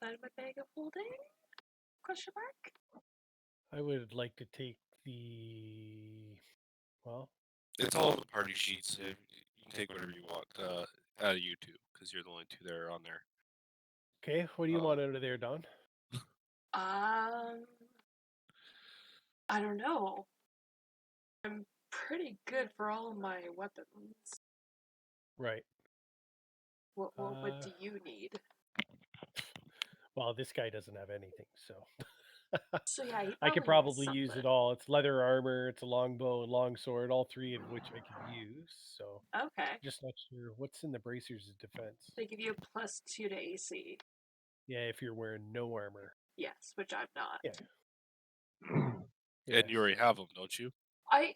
inside my bag of holding? Question mark? I would like to take the. Well, It's all on the party sheets. You can take whatever you want out of you two, because you're the only two that are on there. okay. What do you want out of there, Don? I don't know. I'm pretty good for all of my weapons. Right. What do you need? Well, this guy doesn't have anything, so So yeah, he I could probably probably needs use it something. all. It's leather armor, it's a longbow and longsword, all three of which I could use. So Okay. just not sure what's in the bracers' defense. They give you a +2 to AC. Yeah, if you're wearing no armor. Yes, which I'm not. Yeah. And you already have them, don't you? I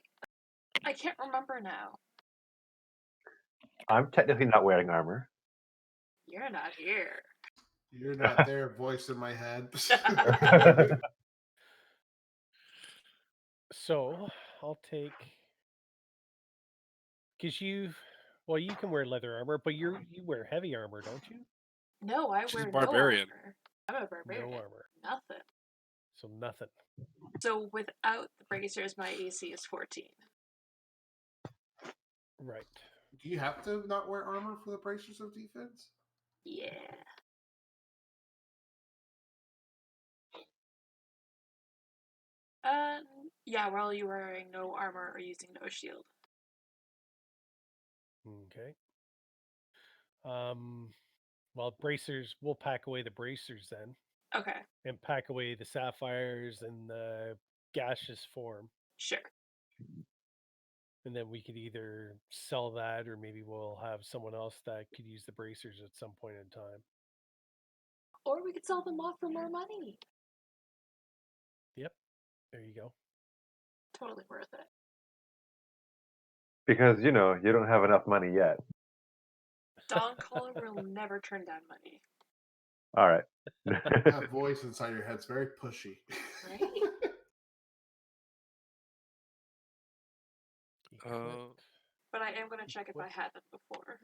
can't remember now. I'm technically not wearing armor. You're not here. You're not there, voice in my head. So I'll take because you can wear leather armor, but you wear heavy armor, don't you? No, I She's wear a barbarian. no armor. I'm a barbarian. No armor. Nothing. So nothing. So without the bracers, my AC is 14. Right. Do you have to not wear armor for the bracers of defense? Yeah. Yeah, while you're wearing no armor or using no shield. Okay. Well, bracers. We'll pack away the bracers then, Okay, and pack away the sapphires and the gaseous form, sure. and then we could either sell that, or maybe we'll have someone else that could use the bracers at some point in time. Or we could sell them off for more money. Yep. There you go. Totally worth it. Because, you don't have enough money yet. Don Caller will never turn down money. All right. That voice inside your head's very pushy. Right? But I am going to check if I had them before.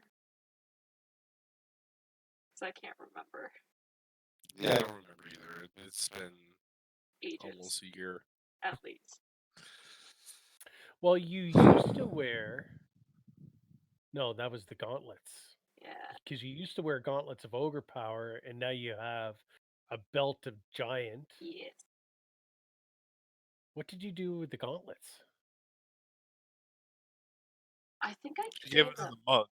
Because I can't remember. Yeah, I don't remember either. It's been Ages. almost a year. At least. Well, you used to wear. No, that was the gauntlets. Yeah. Because you used to wear gauntlets of ogre power, and now you have a belt of giant. Yes. What did you do with the gauntlets? I think I She gave it to the monk.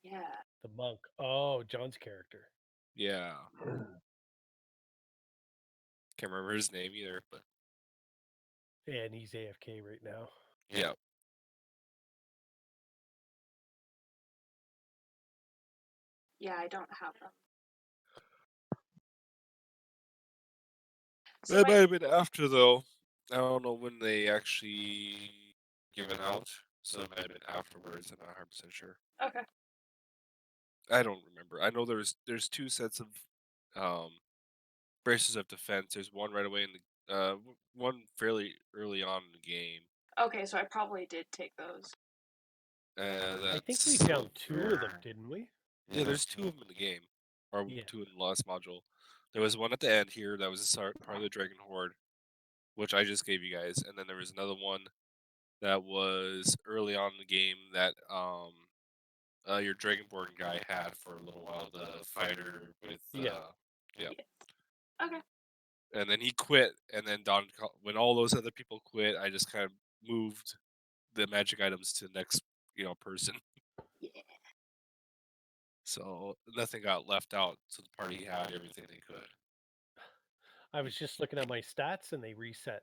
Yeah. The monk. Oh, John's character. Yeah. Can't remember his name either, but Yeah, and he's AFK right now. yeah. Yeah, I don't have them. That might have been after, though. I don't know when they actually give it out, so it might have been afterwards. I'm not 100% sure. Okay. I don't remember. I know there's two sets of braces of defense. There's one right away in the one fairly early on in the game. Okay, so I probably did take those. I think we found two of them, didn't we? Yeah, there's two of them in the game, or Yeah. two in the last module. There was one at the end here that was part of the Dragon Horde, which I just gave you guys, and then there was another one that was early on in the game that your Dragonborn guy had for a little while, the fighter with Yeah. Yes. Okay. And then he quit, and then when all those other people quit, I just kind of moved the magic items to the next person. Yeah. So nothing got left out, so the party had everything they could. I was just looking at my stats and they reset.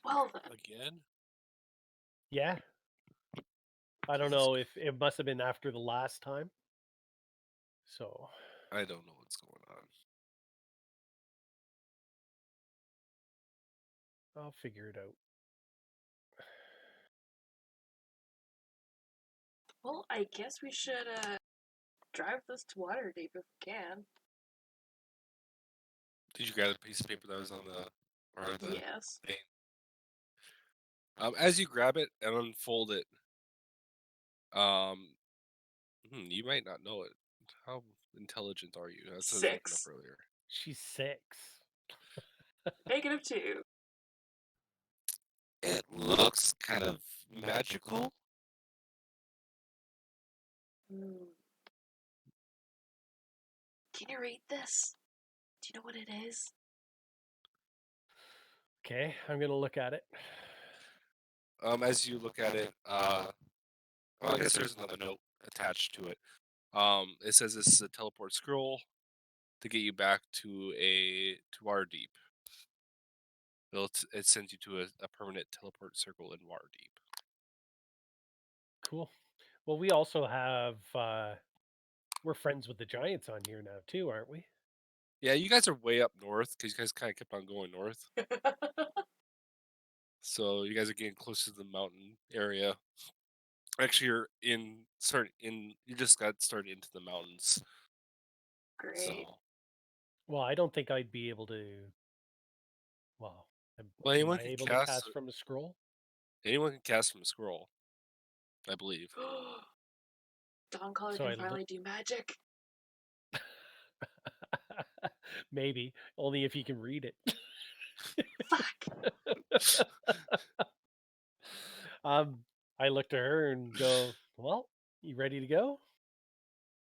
Well then. Again? Yeah. I don't know if it must have been after the last time. So I don't know what's going on. I'll figure it out. Well, I guess we should drive this to Waterdeep if we can. Did you grab the piece of paper that was on the Yes. thing? As you grab it and unfold it, you might not know it. How intelligent are you? That's what I was looking up 6. earlier. She's 6. -2. It looks kind of magical. Hmm. Can you read this? Do you know what it is? Okay, I'm gonna look at it. As you look at it, well, I guess there's another note attached to it. It says this is a teleport scroll to get you back to Waterdeep. It sends you to a permanent teleport circle in Waterdeep. Cool. Well, we also have we're friends with the giants on here now too, aren't we? Yeah, you guys are way up north because you guys kind of kept on going north. So you guys are getting close to the mountain area. Actually, you just got started into the mountains. Great. So, Well, I don't think I'd be able to. Well, well, am I able to cast from a scroll? anyone can cast from a scroll, I believe. Dawn Caller So I can finally do magic. Maybe only if you can read it. Fuck. I look to her and go, "Well, you ready to go?"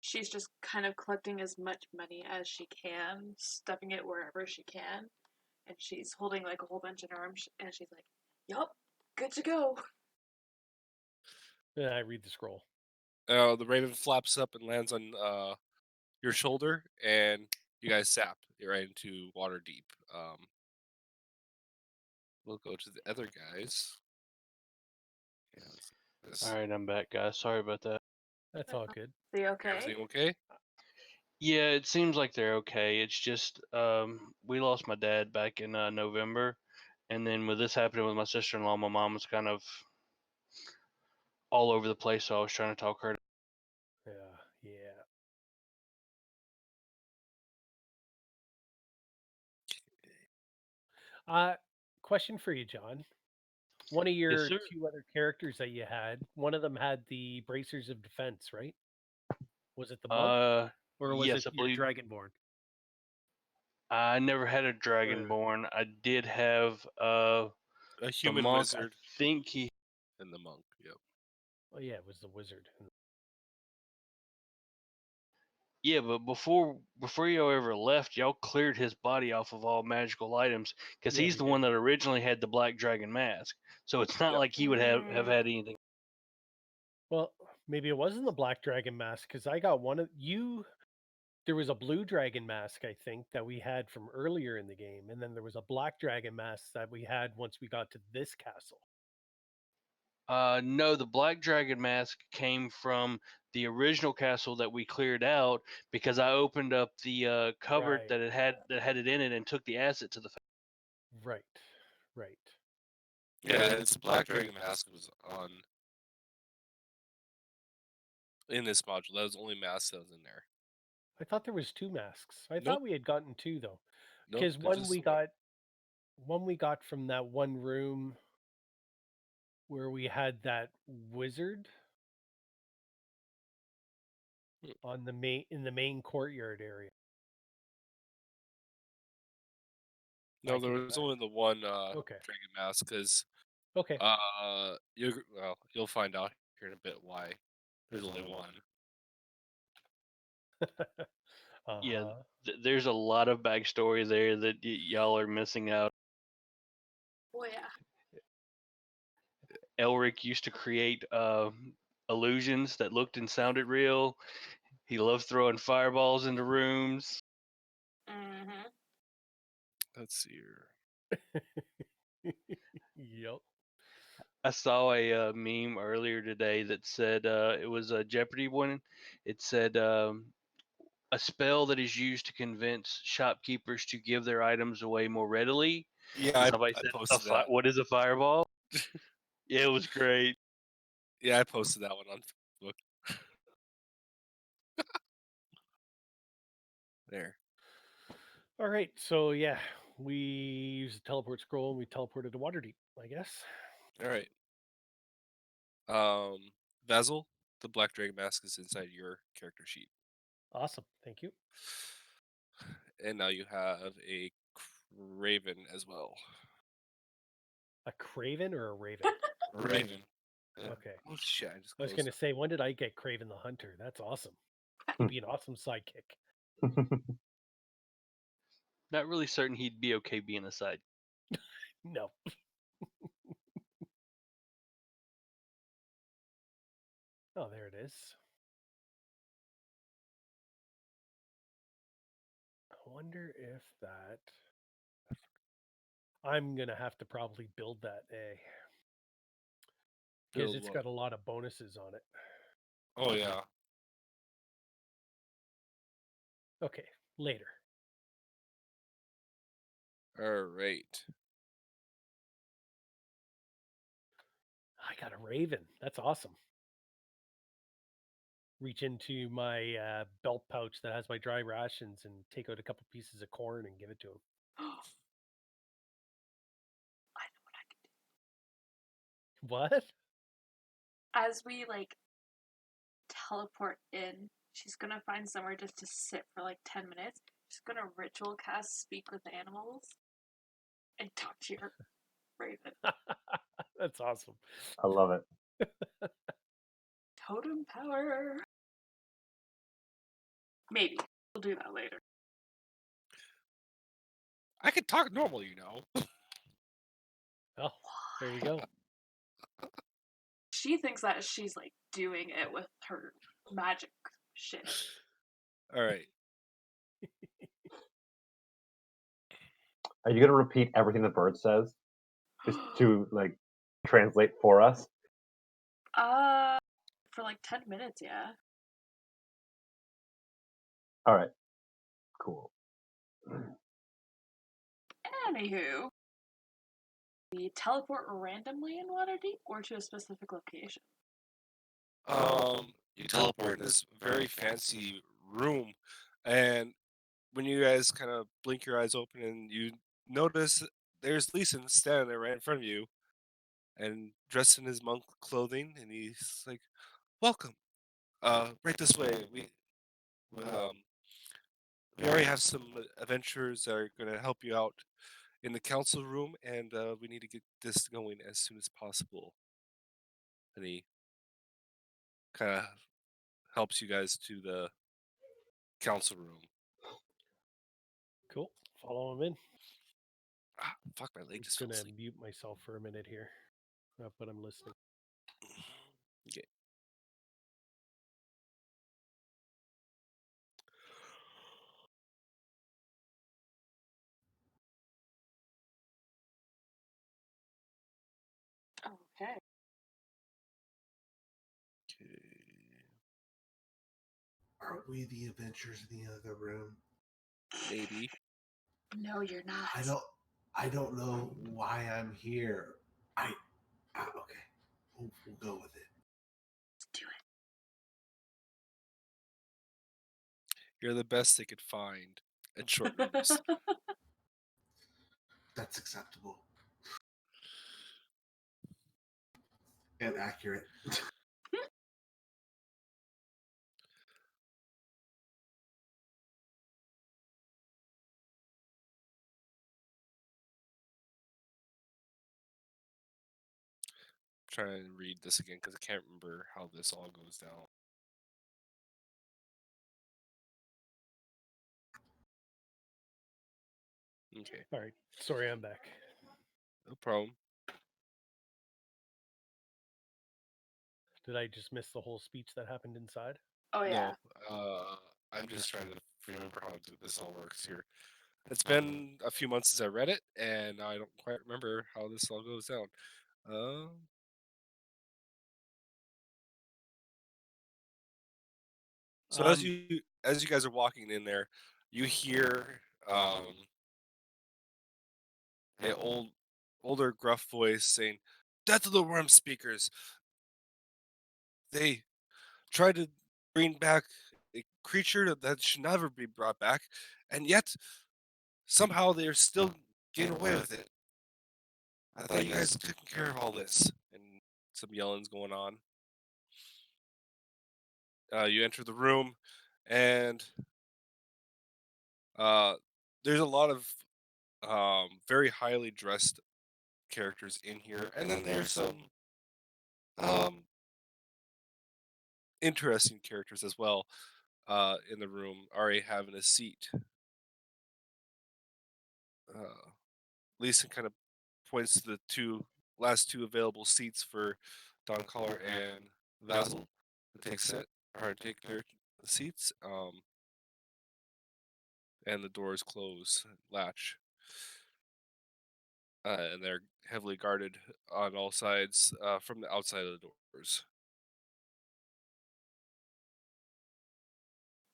She's just kind of collecting as much money as she can, stuffing it wherever she can, and she's holding like a whole bunch in her arms, and she's like, "Yup, good to go." And I read the scroll. The raven flaps up and lands on your shoulder, and you guys zap right into Waterdeep. We'll go to the other guys. All right, I'm back, guys. Sorry about that. That's all good. Are you okay? Everything okay? Yeah, it seems like they're okay. It's just we lost my dad back in November, and then with this happening with my sister-in-law, my mom was kind of all over the place. So I was trying to talk her. Yeah. Question for you, John. One of Yes, your sir. 2 other characters that you had, one of them had the bracers of defense, right? Was it the monk or was Yes, it I your believe dragonborn? I never had a Or dragonborn. I did have A the human monk. I wizard think he. and the monk. Yep. oh yeah, it was the wizard. Yeah, but before y'all ever left, y'all cleared his body off of all magical items because Yeah, he's we the did. one that originally had the black dragon mask. So it's not Yep. like he would have had anything. Well, maybe it wasn't the black dragon mask because I got one of you. There was a blue dragon mask, I think, that we had from earlier in the game, and then there was a black dragon mask that we had once we got to this castle. No, the black dragon mask came from the original castle that we cleared out because I opened up the cupboard Right, that had it in it and took the asset to the. right. Yeah, it's Black Dragon Mask was on in this module. That was the only mask that was in there. I thought there was 2 masks. I Nope. thought we had gotten 2 though, Nope. because There's just one. one we got from that one room where we had that wizard on the main courtyard area. No, I there take it was back. only the one Okay. dragon mask because Okay. you'll find out here in a bit why there's only one. Yeah, Uh-huh. there's a lot of backstory there that y'all are missing out. Oh yeah. Elric used to create illusions that looked and sounded real. He loved throwing fireballs into rooms. Mm-hmm. Let's see here. Yep. I saw a meme earlier today that said it was a Jeopardy one. It said a spell that is used to convince shopkeepers to give their items away more readily. Yeah, And somebody I said, posted that. "What is a fireball?" Yeah, it was great. Yeah, I posted that one on Facebook. There. All right. So yeah, we used the teleport scroll and we teleported to Waterdeep, I guess. All right. Basil, the Black Dragon Mask is inside your character sheet. Awesome. Thank you. And now you have a Craven as well. A craven or a raven? Raven. Yeah. Okay. Oh shit! I just I was closed going to say, when did I get Craven the Hunter? That's awesome. He'd be an awesome sidekick. Not really certain he'd be okay being a side. No. Oh, there it is. I wonder if that. I'm going to have to probably build that A. Because Build it's what? got a lot of bonuses on it. Oh yeah. Okay, later. All right. I got a raven. That's awesome. Reach into my belt pouch that has my dry rations and take out a couple pieces of corn and give it to him. I know what I can do. What? As we like teleport in, she's gonna find somewhere just to sit for like 10 minutes. She's gonna ritual cast speak with animals and talk to your raven. That's awesome. I love it. Totem power. Maybe. We'll do that later. I can talk normal, you know. Oh, there you go. She thinks that she's like doing it with her magic shit. All right. Are you gonna repeat everything the bird says, just to like translate for us? For like 10 minutes, yeah. All right, cool. Anywho, we teleport randomly in Waterdeep or to a specific location. You teleport in this very fancy room, and when you guys kind of blink your eyes open and you notice there's Leeson standing there right in front of you, and dressed in his monk clothing, and he's like, "Welcome. Right this way. Um, we already have some adventurers that are going to help you out in the council room, and we need to get this going as soon as possible." And he kind of helps you guys to the council room. Cool. Follow him in. Ah, fuck, my leg I'm just just fell going to asleep. mute myself for a minute here. But I'm listening. Okay. Okay. Aren't we the adventures in the other room? Maybe. No, you're not. I don't know why I'm here. Okay. We'll go with it. Let's do it. You're the best they could find at short notice. That's acceptable. And accurate. Trying to read this again because I can't remember how this all goes down. Okay, All right. Sorry, I'm back. no problem. Did I just miss the whole speech that happened inside? Oh, yeah. No, I'm just trying to remember how this all works here. It's been a few months since I read it, and I don't quite remember how this all goes down. So as you guys are walking in there, you hear an older gruff voice saying, "Death of the worm speakers. They tried to bring back a creature that should never be brought back, and yet somehow they're still getting away with it. I thought you guys took care of all this." And some yelling's going on. You enter the room, and uh, there's a lot of very highly dressed characters in here, and then there's some um, interesting characters as well in the room already having a seat. Uh, Leeson kind of points to the last two available seats for Don Collar and Vassal to take their seats. And the doors close, latch, and they're heavily guarded on all sides from the outside of the doors.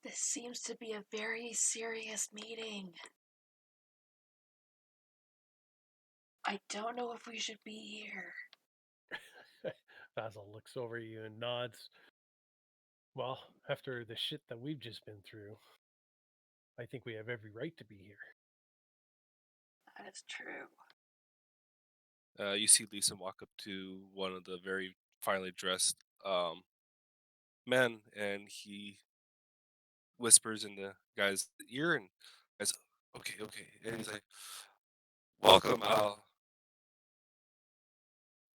This seems to be a very serious meeting. I don't know if we should be here. Basil looks over at you and nods. Well, after the shit that we've just been through, I think we have every right to be here. That is true. You see Lisa walk up to one of the very finely dressed men, and he whispers in the guy's ear, and guy's okay, okay, and he's like, "Welcome.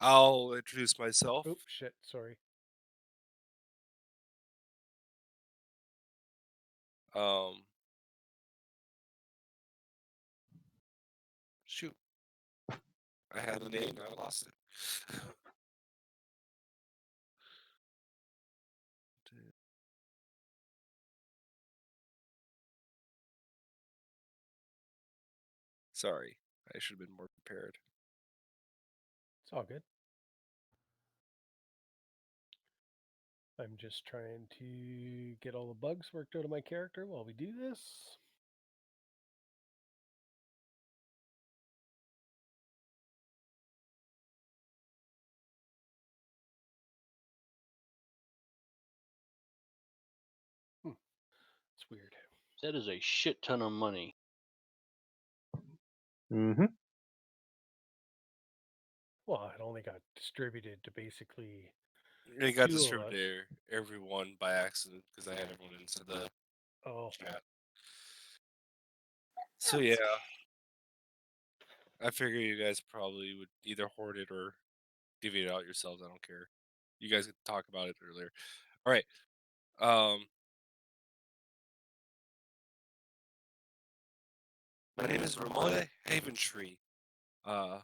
I'll introduce myself. Oops, shit, sorry. Um, shoot, I had the name, and I lost it. Sorry, I should have been more prepared. It's all good. I'm just trying to get all the bugs worked out of my character while we do this. It's weird. That is a shit ton of money. Mm-hmm. Well, it only got distributed to basically It got two of distributed us. to everyone by accident because I had everyone into the Oh, chat. So yeah, I figure you guys probably would either hoard it or divvy it out yourselves. I don't care. You guys could talk about it earlier. All right. My name is Ramona Haventree. Uh,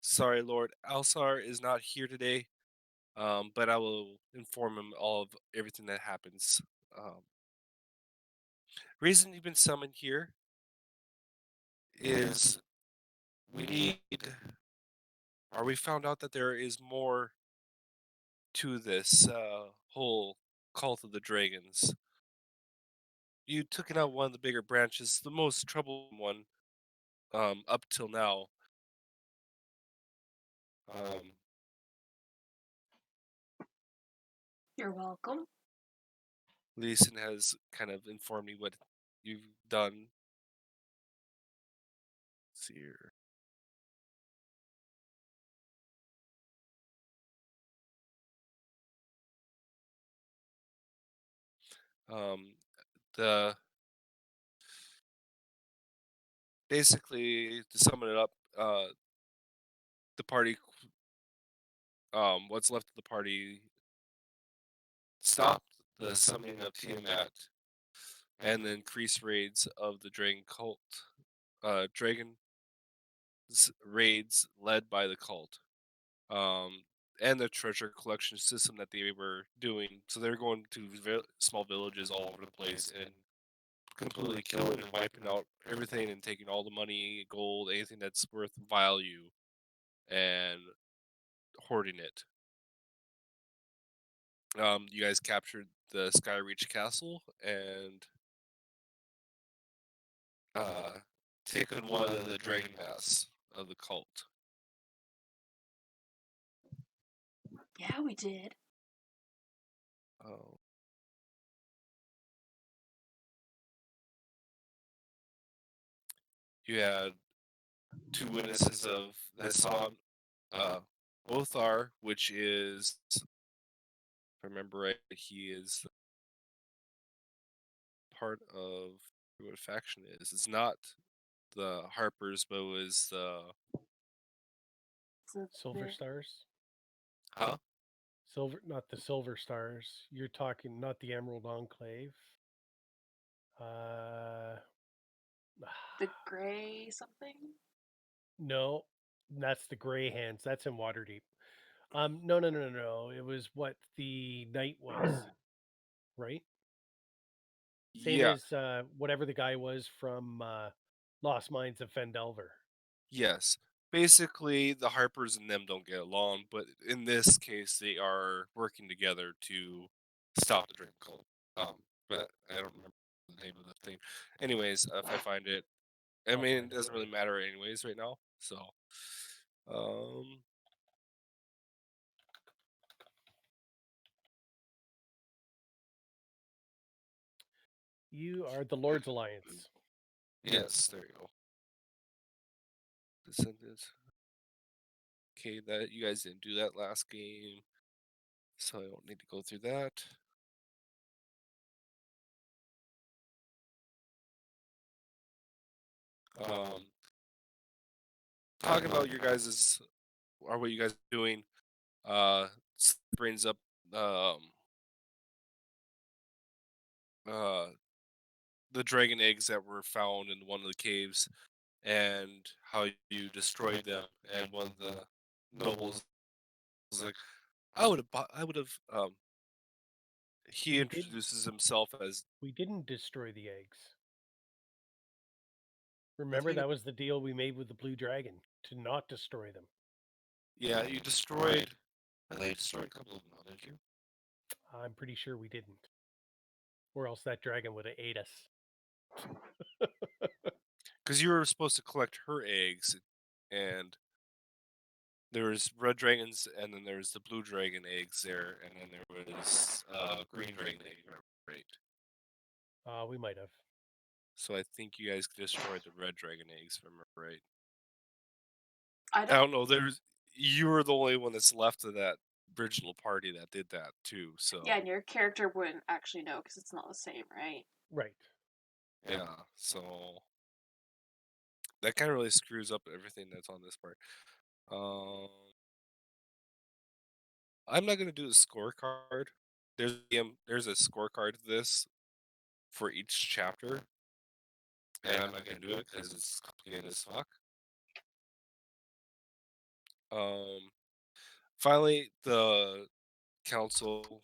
sorry, Lord Alsar is not here today, but I will inform him all of everything that happens. Reason you've been summoned here is we need, or we found out that there is more to this whole cult of the dragons. You took it out one of the bigger branches, the most troublesome one up till now. Um, You're welcome. Leeson has kind of informed me what you've done. Let's see here. Um, the basically to sum it up, the party, what's left of the party, stopped the summoning of Tiamat and the increased raids of the dragon cult. Dragon raids led by the cult. And the treasure collection system that they were doing. So they're going to small villages all over the place and completely killing and wiping out everything and taking all the money, gold, anything that's worth value, and hoarding it. You guys captured the Skyreach Castle and taken one of the dragon masks of the cult. Yeah, we did. Oh. You had two witnesses of that saw Othar, which is, if I remember right, he is part of what faction it is. It's not the Harpers, but it was the Silver Stars? huh? Silver, not the Silver Stars. You're talking not the Emerald Enclave. Uh, The gray something? no, that's the Gray Hands. That's in Waterdeep. No. It was what the Knight was, right? Same Yeah, as whatever the guy was from Lost Mines of Fendelver. yes. Basically, the Harpers and them don't get along, but in this case, they are working together to stop the Dragon Cult. But I don't remember the name of the thing. Anyways, if I find it, I I'll mean, find it it doesn't for really you. matter anyways right now. So, um, You are the Lord's Alliance. yes, there you go. Descendants. Okay, that you guys didn't do that last game, so I don't need to go through that. Um, talking about your guys's or what you guys are doing, brings up um uh the dragon eggs that were found in one of the caves and how you destroyed them. And one of the nobles was like, I would have he We did. introduces himself as We didn't destroy the eggs. I Remember, think that was the deal we made with the Blue Dragon to not destroy them. yeah, you destroyed I think you destroyed a couple of them, didn't you? I'm pretty sure we didn't, or else that dragon would have ate us. Because you were supposed to collect her eggs, and there was red dragons, and then there was the blue dragon eggs there, and then there was green dragon egg, right? We might have. So I think you guys destroyed the red dragon eggs, if I remember right. I I don't. don't know. There's you were the only one that's left of that original party that did that too. So Yeah, and your character wouldn't actually know because it's not the same, right? Right. yeah, so that kind of really screws up everything that's on this part. Um, I'm not gonna do the scorecard. There's a scorecard to this for each chapter, and I'm not gonna do it because it's complicated as fuck. Um, finally, the council.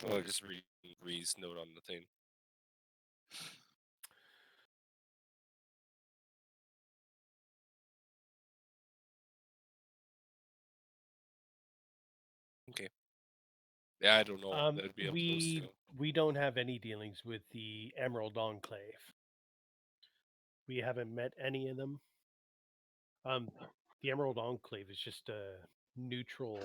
Oh, I just read Ree's note on the thing. Okay. Yeah, I don't know. That'd be up to those two. We don't have any dealings with the Emerald Enclave. We haven't met any of them. Um, the Emerald Enclave is just a neutral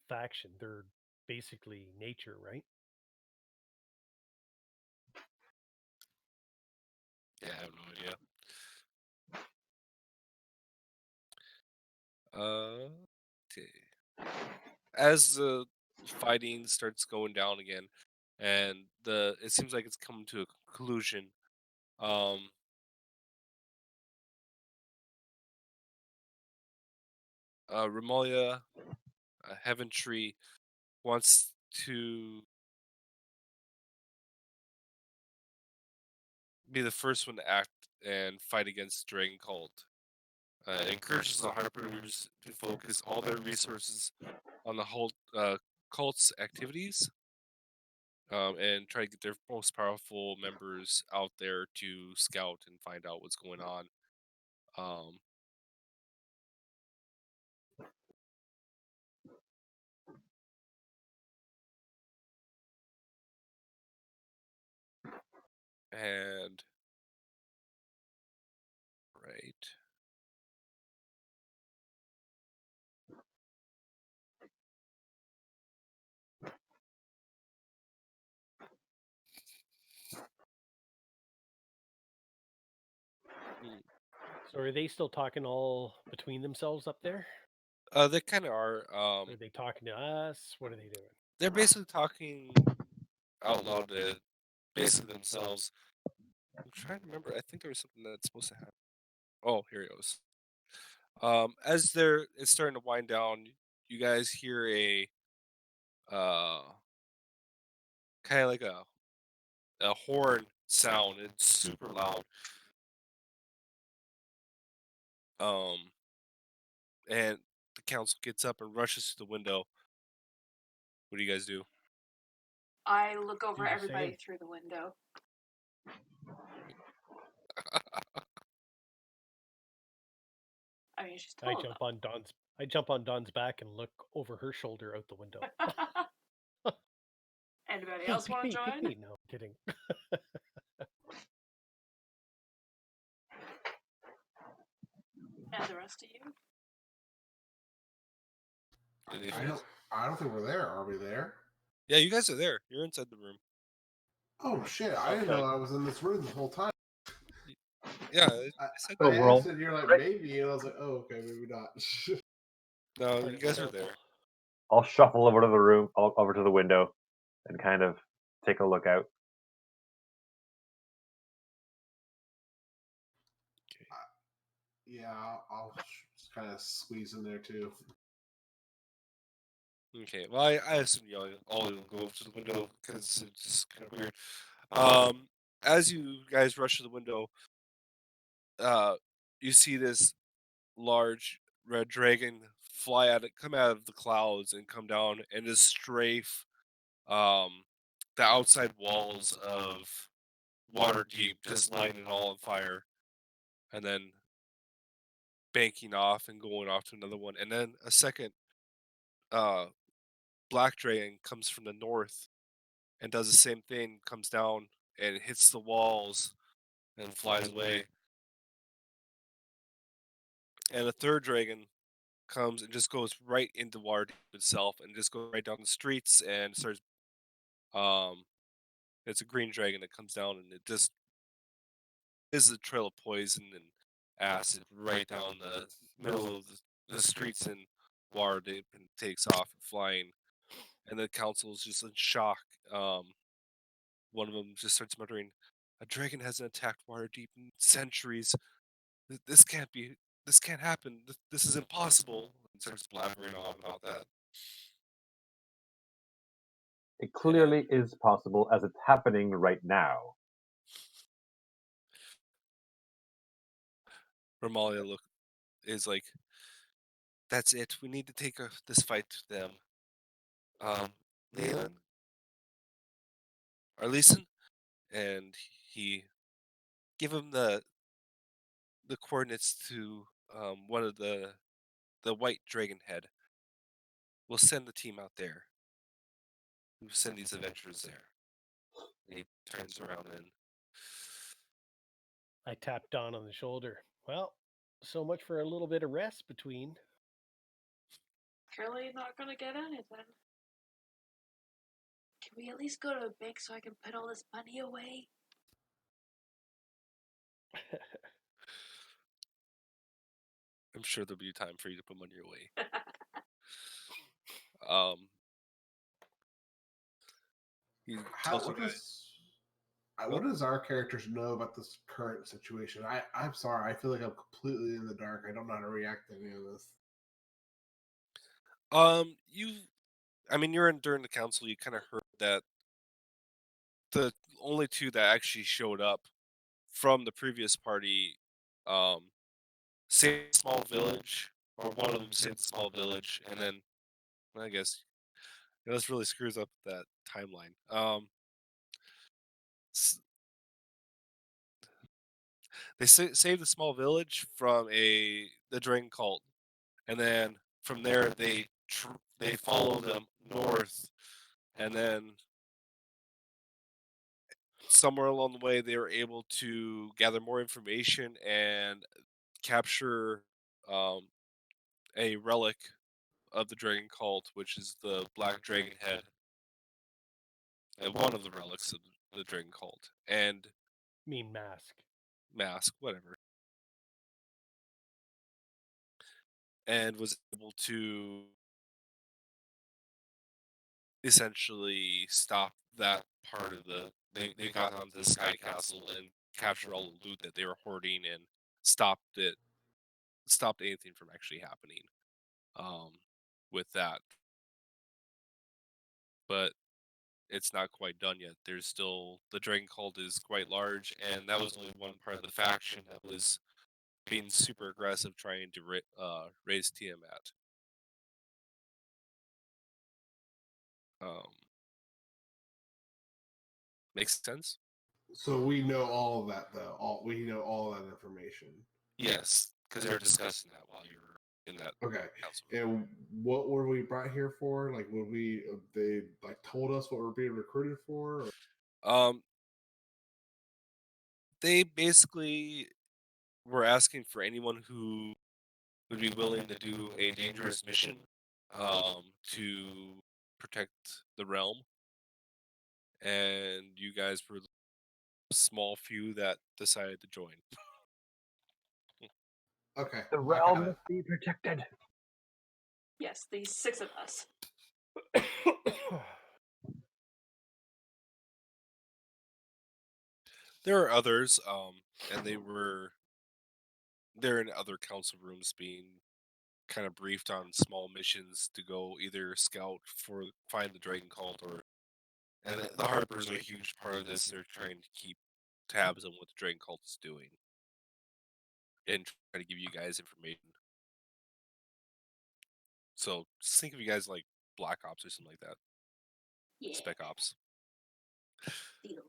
faction. They're basically nature, right? Yeah, I have no idea. Okay. As the fighting starts going down again, and it seems like it's coming to a conclusion. Um, Romalia, Heaven Tree wants to be the first one to act and fight against Dragon Cult. It encourages the Harpers to focus all their resources on the whole cult's activities, and try to get their most powerful members out there to scout and find out what's going on. Um, and right. Hmm. So are they still talking all between themselves up there? They kind of are. Or are they talking to us? What are they doing? They're basically talking out loud to basically themselves. I'm trying to remember. I think there was something that's supposed to happen. Oh, here it goes. As it's starting to wind down, you guys hear a uh, kind of like a horn sound. It's super loud. Um, and the council gets up and rushes to the window. What do you guys do? I look over Do the everybody same. through the window. I mean, she's I tall jump on Don's back and look over her shoulder out the window. enough. Anybody Hey, else pick want to me, pick join? me. No, I'm kidding. And the rest of you? I don't think we're there. Are we there? Yeah, you guys are there. You're inside the room. Oh shit! I didn't Okay. know I was in this room the whole time. Yeah, I, I said So I we're all asked, and you're like right. maybe, and I was like, oh okay, maybe not. no. Part You of the guys are circle. there. I'll shuffle over to the room, over to the window, and kind of take a look out. Yeah, I'll just kind of squeeze in there too. Okay. Well, I assume you all go up to the window because it's just kind of weird. As you guys rush to the window, you see this large red dragon come out of the clouds and come down and just strafe um the outside walls of Waterdeep, just lighting it all on fire, and then banking off and going off to another one, and then a second uh black dragon comes from the north and does the same thing, comes down and hits the walls and flies away. And a third dragon comes and just goes right into Waterdeep itself and just goes right down the streets and starts. Um, it's a green dragon that comes down and it just is a trail of poison and acid right down the middle of the streets in Waterdeep and takes off flying. And the council is just in shock. One of them just starts muttering, "A dragon hasn't attacked Waterdeep in centuries. This can't be. This can't happen. This is impossible." And starts blabbering on about that. It And clearly is possible as it's happening right now. Romalia is like, "That's it. We need to take this fight to them. Leland or Leeson," and he give him the coordinates to one of the white dragon head. We'll send the team out there. We'll send these adventurers there. And he turns around and I tap Don on the shoulder. Well, so much for a little bit of rest between. Clearly not gonna get anything. Can we at least go to a bank so I can put all this money away? I'm sure there'll be time for you to put money away. Um, he tells you guys. What does our characters know about this current situation? I'm sorry, I feel like I'm completely in the dark. I don't know how to react to any of this. You, I mean, you're in during the council. You kind of heard that the only two that actually showed up from the previous party, um, saved a small village, or one of them saved a small village, and then I guess this really screws up that timeline. S- they saved a small village from the dragon cult, and then from there they follow them north, and then somewhere along the way they were able to gather more information and capture um, a relic of the dragon cult, which is the black dragon head, and one of the relics of the dragon cult, and Mean mask. mask, whatever. and was able to essentially stop that part of the. They got onto the Sky Castle and captured all the loot that they were hoarding and stopped anything from actually happening um, with that. But it's not quite done yet. There's still the Dragon Cult is quite large, and that was only one part of the faction that was being super aggressive, trying to raise Tiamat. Um, Makes sense. So we know all of that, though. We know all that information. Yes, because they were discussing that while you were in that Okay. council. And what were we brought here for? Like, would we? They like told us what we're being recruited for? Um, they basically were asking for anyone who would be willing to do a dangerous mission to protect the realm, and you guys were the small few that decided to join. Okay. The I realm got it. must be protected. Yes, these 6 of us. There are others, and they're in other council rooms being kind of briefed on small missions to go either scout for find the Dragon Cult and the Harpers are a huge part of this. They're trying to keep tabs on what the Dragon Cult is doing and try to give you guys information. So just think of you guys like Black Ops or something like that. Yeah. Spec Ops. Delete.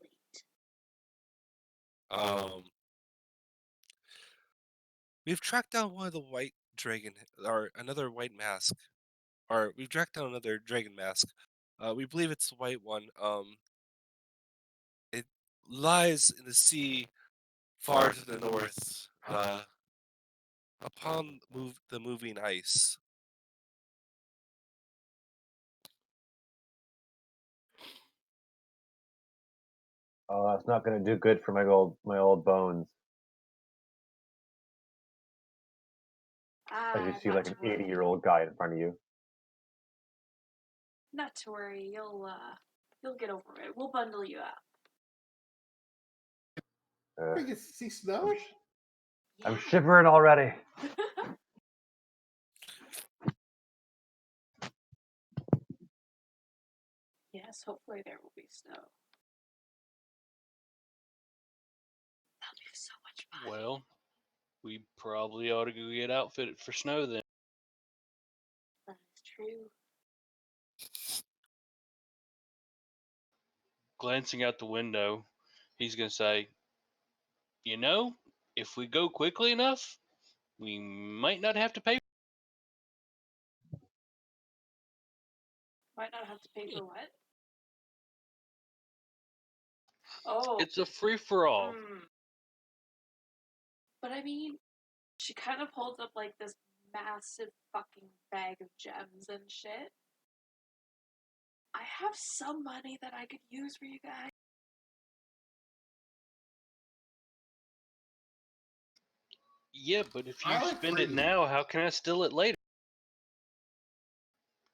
We've tracked down one of the white dragon or another white mask. Or we've tracked down another dragon mask. We believe it's the white one. It lies in the sea far to the north, upon the moving ice. Oh, that's not going to do good for my old bones. As you see, Not like to an worry. 80-year-old guy in front of you. Not to worry. You'll get over it. We'll bundle you up. We get to see snow. I'm shivering already. Yes, hopefully there will be snow. That'll be so much fun. Well, we probably ought to go get outfitted for snow then. That is true. Glancing out the window, he's going to say, you know, if we go quickly enough, we might not have to pay. Might not have to pay for what? Oh. It's a free for all. But I mean, she kind of holds up like this massive fucking bag of gems and shit. I have some money that I could use for you guys. Yeah, but if you I like spend it free. now, how can I steal it later?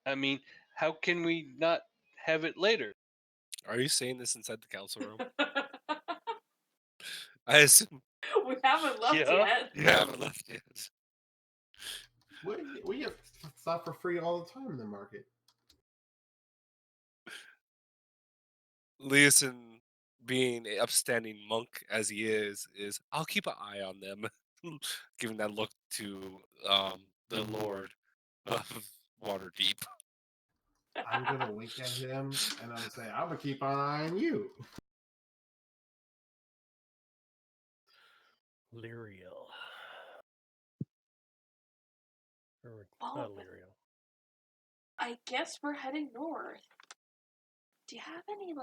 I mean, how can we not have it later? Are you saying this inside the council room? I assume We haven't left Yeah. yet. you haven't left yet. We get stuff for free all the time in the market. Leeson, being an upstanding monk as he is I'll keep an eye on them, giving that look to the Lord of Waterdeep. I'm gonna wink at him and I'm gonna say, I'm gonna keep an eye on you. Lyriel. Or Oh, not Lyriel. I guess we're heading north. Do you have any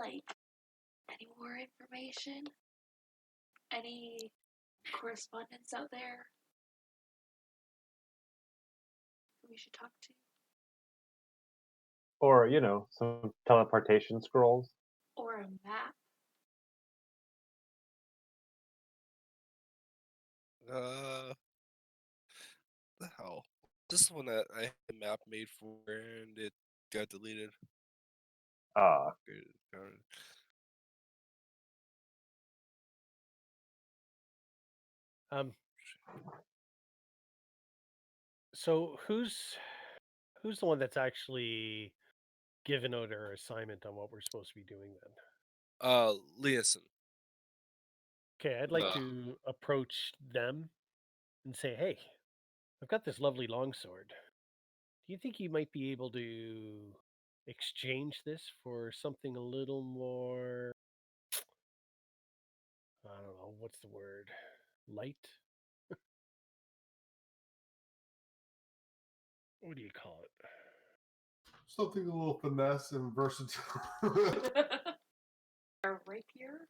more information? Any correspondence out there we should talk to? Or, some teleportation scrolls. Or a map? The hell? This is the one that I had a map made for and it got deleted. Ah, Um. So who's the one that's actually given out our assignment on what we're supposed to be doing then? Leeson. Okay, I'd like Uh, to approach them and say, "Hey, I've got this lovely longsword. Do you think you might be able to exchange this for something a little more, I don't know, what's the word? Light? What do you call it? Something a little finesse and versatile. A rapier?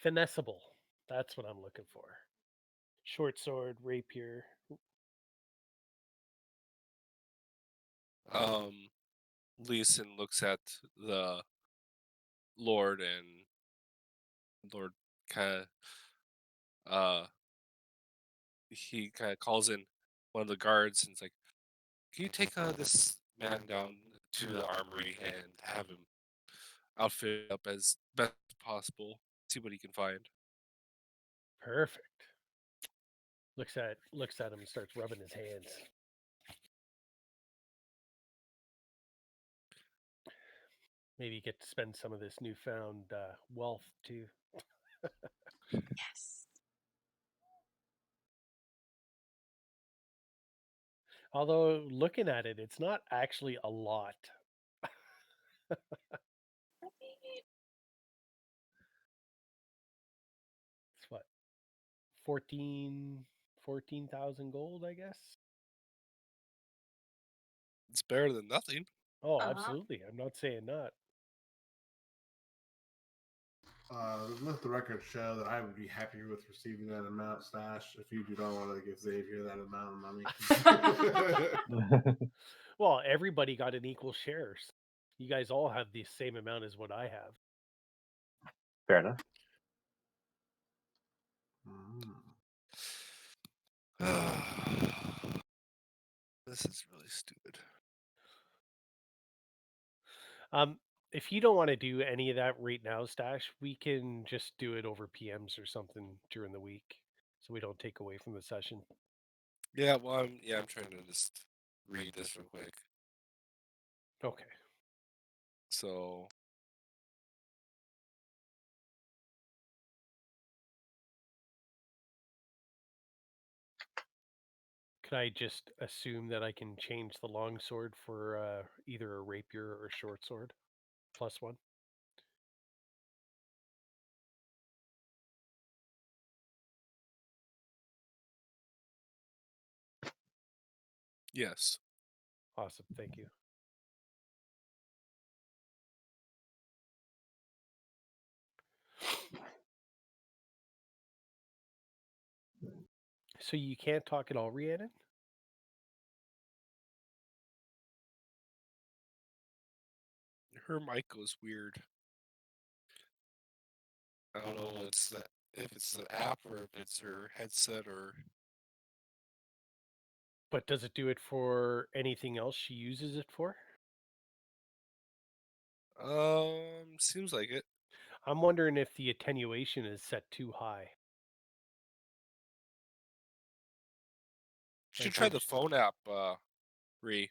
Finessable. That's what I'm looking for. Short sword, rapier. Leeson looks at the Lord and Lord kind of he kind of calls in one of the guards and is like, "Can you take this man down to the armory and have him outfit up as best as possible? See what he can find." Perfect. Looks at him and starts rubbing his hands. Maybe you get to spend some of this newfound wealth too. Yes. Although looking at it, it's not actually a lot. I mean, It's what, 14,000 gold, I guess. It's better than nothing. Oh, uh-huh. absolutely. I'm not saying not. Let the record show that I would be happy with receiving that amount, Stash, if you do not want to give Xavier that amount of money. Well, everybody got an equal share. You guys all have the same amount as what I have. fair enough. This is really stupid. If you don't want to do any of that right now, Stash, we can just do it over PMs or something during the week, so we don't take away from the session. Yeah, well, I'm trying to just read this real quick. Okay. So, Could I just assume that I can change the long sword for either a rapier or a short sword? +1? yes. Awesome. Thank you. So you can't talk at all, Rhiannon? Her mic goes weird. I don't know if it's the app or if it's her headset or But does it do it for anything else she uses it for? seems like it. I'm wondering if the attenuation is set too high. You should Like try I the just, phone app, Re.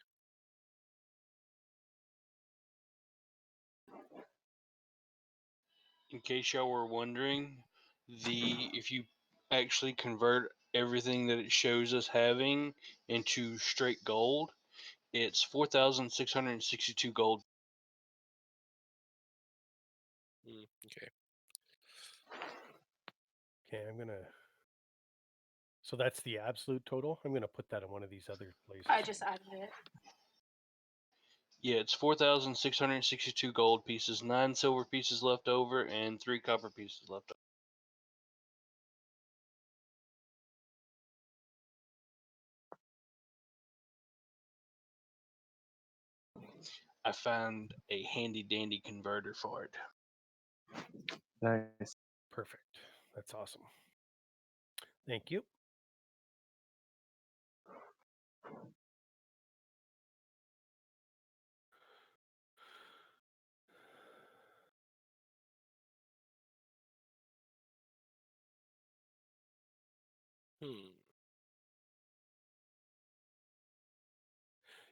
In case y'all were wondering, if you actually convert everything that it shows us having into straight gold, it's 4,662 gold. Okay. okay, I'm gonna. So that's the absolute total. I'm gonna put that in one of these other places. I just added it. Yeah, it's 4,662 gold pieces, 9 silver pieces left over, and 3 copper pieces left over. I found a handy dandy converter for it. Nice. Perfect. That's awesome. Thank you. Hmm.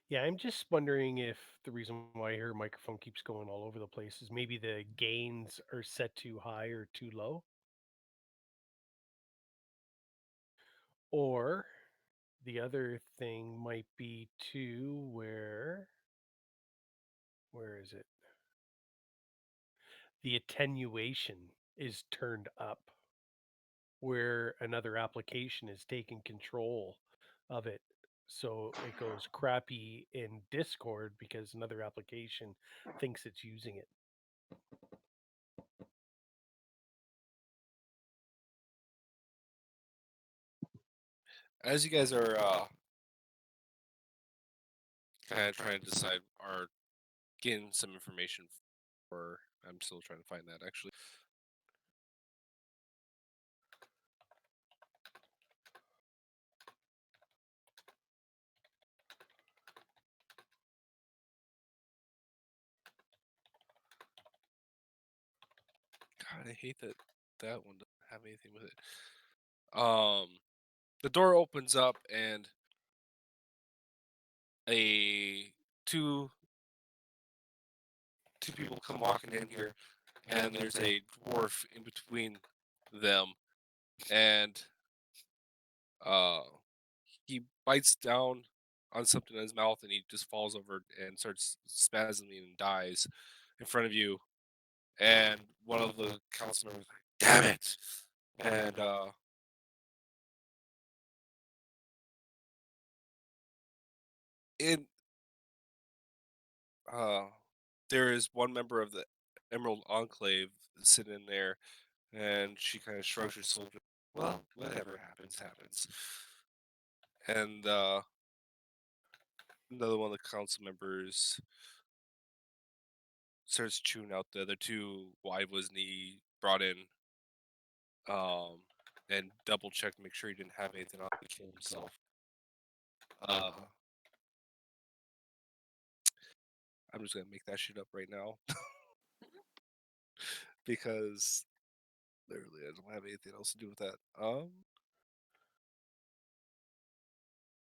Yeah, I'm just wondering if the reason why her microphone keeps going all over the place is maybe the gains are set too high or too low. Or the other thing might be too where is it? The attenuation is turned up where another application is taking control of it. So it goes crappy in Discord because another application thinks it's using it. As you guys are kind of trying to decide, or getting some information for, I'm still trying to find that actually. God, I hate that that one doesn't have anything with it. The door opens up and a two two people come walking in here, and there's a dwarf in between them, and uh, he bites down on something in his mouth, and he just falls over and starts spasming and dies in front of you. And one of the council members, like, "Damn it!" And in uh, there is one member of the Emerald Enclave sitting there, and she kind of shrugs her shoulders. Well, whatever happens, happens. And another one of the council members starts chewing out the other two waivas, and he brought in um, and double checked to make sure he didn't have anything on to kill himself. Uh, I'm just gonna make that shit up right now because literally I don't have anything else to do with that.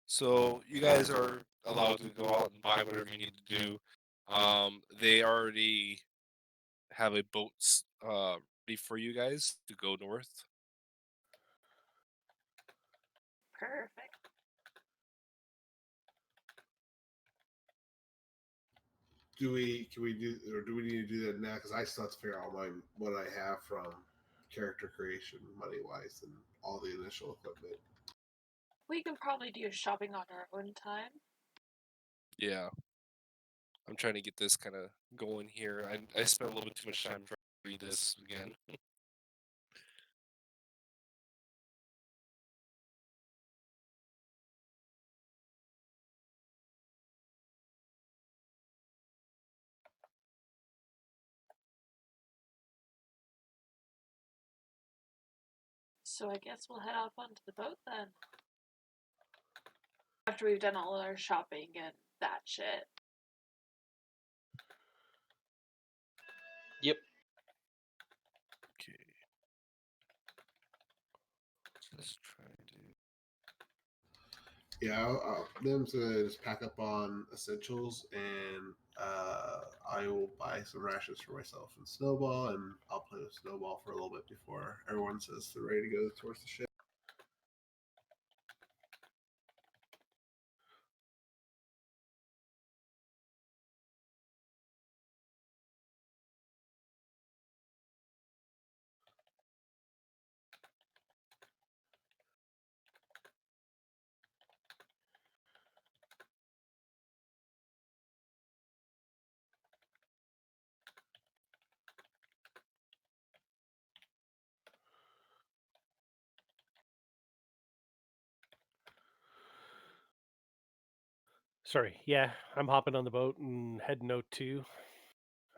So you guys are allowed to go out and buy whatever you need to do. They already have a boat ready for you guys to go north. Perfect. Do we need to do that now? Because I still have to figure out what I have from character creation, money wise, and all the initial equipment. We can probably do shopping on our own time. Yeah, I'm trying to get this kind of going here. I spent a little bit too much time trying to read this again. So I guess we'll head off onto the boat then. After we've done all our shopping and that shit. Yep. Okay. Just trying to. Yeah, Nim's gonna just pack up on essentials, and I will buy some rations for myself and Snowball, and I'll play with Snowball for a little bit before everyone says they're ready to go towards the ship. Sorry. Yeah, I'm hopping on the boat and heading out too.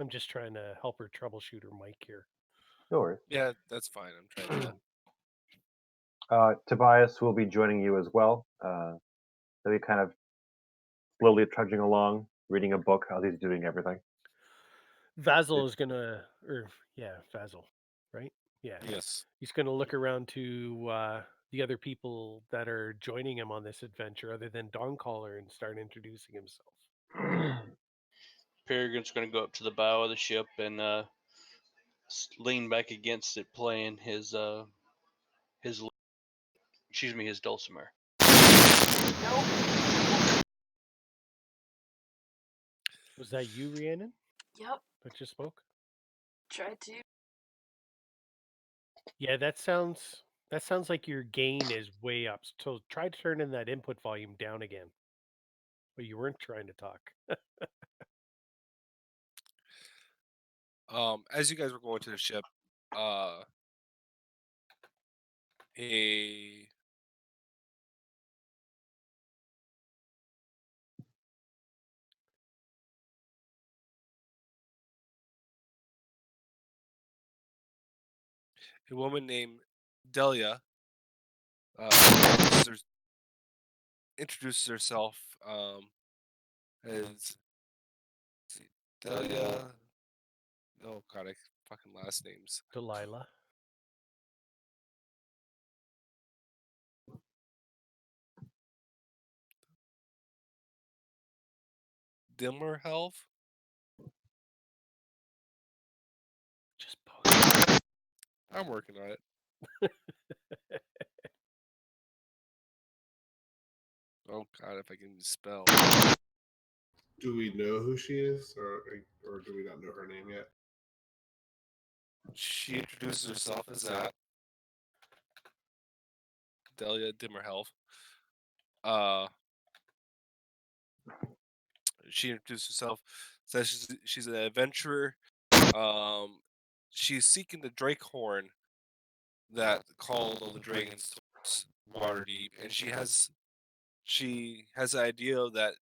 I'm just trying to help her troubleshoot her mic here. No worries. Yeah, that's fine. I'm trying to. Tobias will be joining you as well. They'll be kind of slowly trudging along, reading a book as he's doing everything. Vasil is gonna, or yeah, Vasil, right? Yeah, Yes. he's gonna look around to the other people that are joining him on this adventure other than Dawncaller and start introducing himself. Peregrine's going to go up to the bow of the ship and lean back against it, playing his his dulcimer. Nope. Was that you, Rhiannon, Yep. that just spoke? Try to. Yeah, that sounds like your gain is way up. So try turning that input volume down again. But you weren't trying to talk. As you guys were going to the ship, a woman named Delia introduces herself as let's see, Delia. Oh God, I fucking last names. Delilah. Dimmerhelf. Just post. I'm working on it. Oh God, if I can spell. Do we know who she is, or do we not know her name yet? She introduces herself as that. Delia Dimmerhelf. She introduced herself, says she's an adventurer. She's seeking the Drake horn that called all the dragons towards Waterdeep, and she has the idea that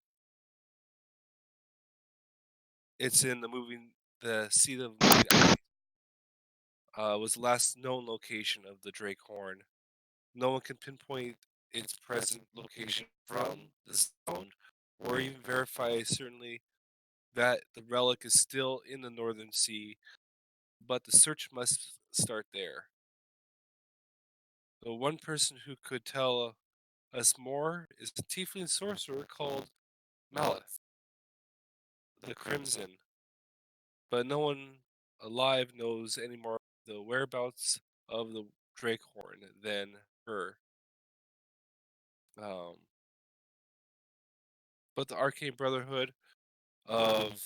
it's in the seat of moving ice. Was the last known location of the Drake horn. No one can pinpoint its present location from the sound, or even verify certainly that the relic is still in the Northern Sea, but the search must start there. The one person who could tell us more is a tiefling sorcerer called Malith, the Crimson, but no one alive knows any more the whereabouts of the Drakehorn than her. Um, but the Arcane Brotherhood, of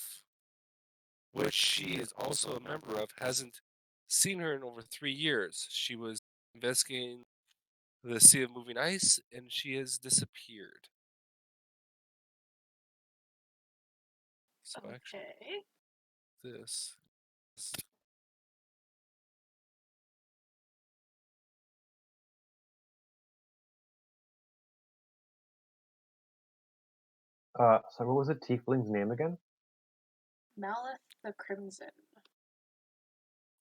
which she is also a member of, hasn't seen her in over 3 years. She was investigating the Sea of Moving Ice, and she has disappeared. So actually, Okay. this. So what was the tiefling's name again? Malith the Crimson.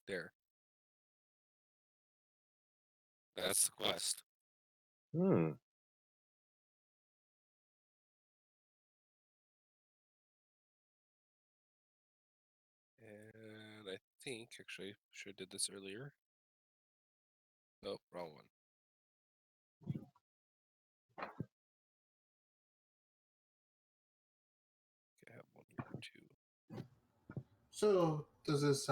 There. That's the quest. Hmm. And I think, actually, should have did this earlier. Oh, wrong one. Okay, I have one here too. So does this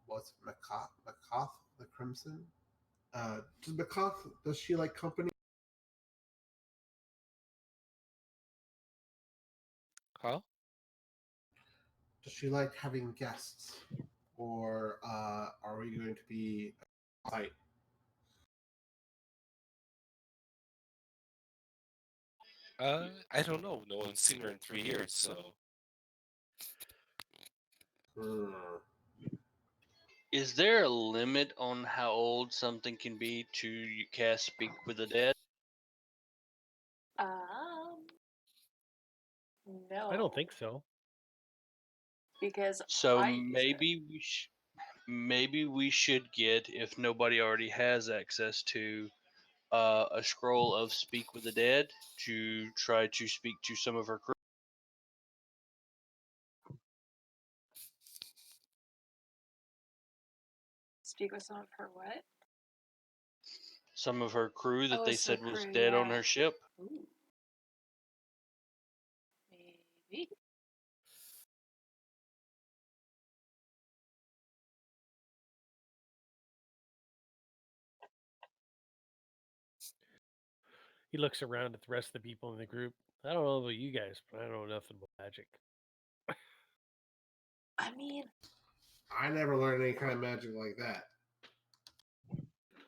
what's Makoth the Crimson? Does Makoth, does she like company? Kyle? Does she like having guests, or are we going to be tight? I don't know. No one's seen her in 3 years, so. Hmm. Is there a limit on how old something can be to cast Speak with the Dead? No. I don't think so. Because So I use it. maybe we should get, if nobody already has access to a scroll of Speak with the Dead, to try to speak to some of her crew. Speak with some of her what? some of her crew that Oh, they it's her said was crew, dead on yeah. her ship. Ooh. Maybe. He looks around at the rest of the people in the group. I don't know about you guys, but I know nothing about magic. I mean, I never learned any kind of magic like that.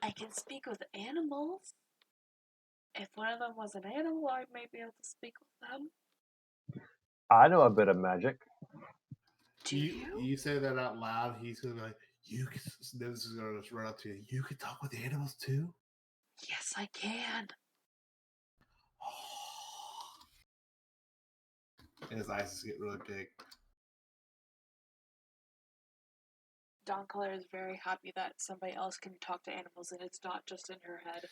I can speak with animals. If one of them was an animal, I might be able to speak with them. I know a bit of magic. Do you? You say that out loud, he's gonna be like, "You can." This is gonna just run up to you. You can talk with the animals too. Yes, I can. And his eyes just get really big. Dawn Color is very happy that somebody else can talk to animals and it's not just in her head.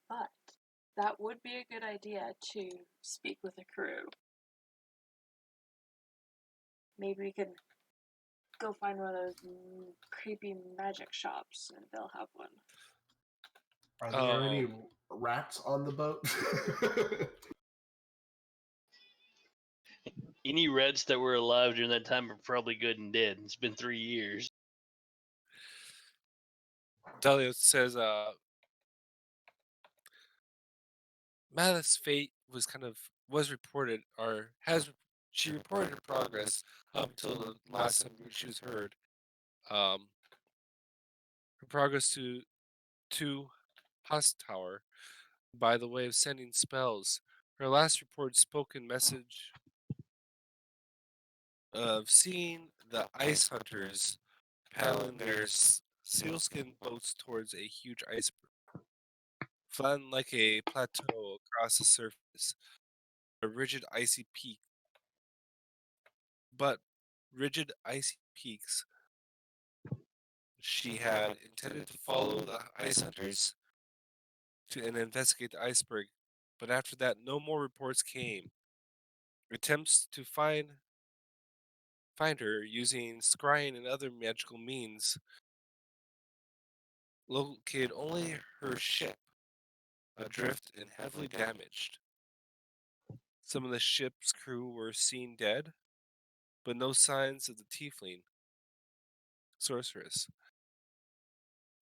But that would be a good idea to speak with a crew. Maybe we can go find one of those creepy magic shops and they'll have one. Are there any rats on the boat? Any rats that were alive during that time are probably good and dead. It's been 3 years. Delia says, Malith's fate was reported, or she reported her progress up until the last time she was heard. Her progress to Husk Tower by the way of sending spells. Her last reported spoken message of seeing the ice hunters paddling their sealskin boats towards a huge iceberg, flattened like a plateau across the surface, a rigid icy peak. But rigid icy peaks. She had intended to follow the ice hunters and investigate the iceberg, but after that, no more reports came. Attempts to find her using scrying and other magical means located only her ship, adrift and heavily damaged. Some of the ship's crew were seen dead, but no signs of the tiefling sorceress.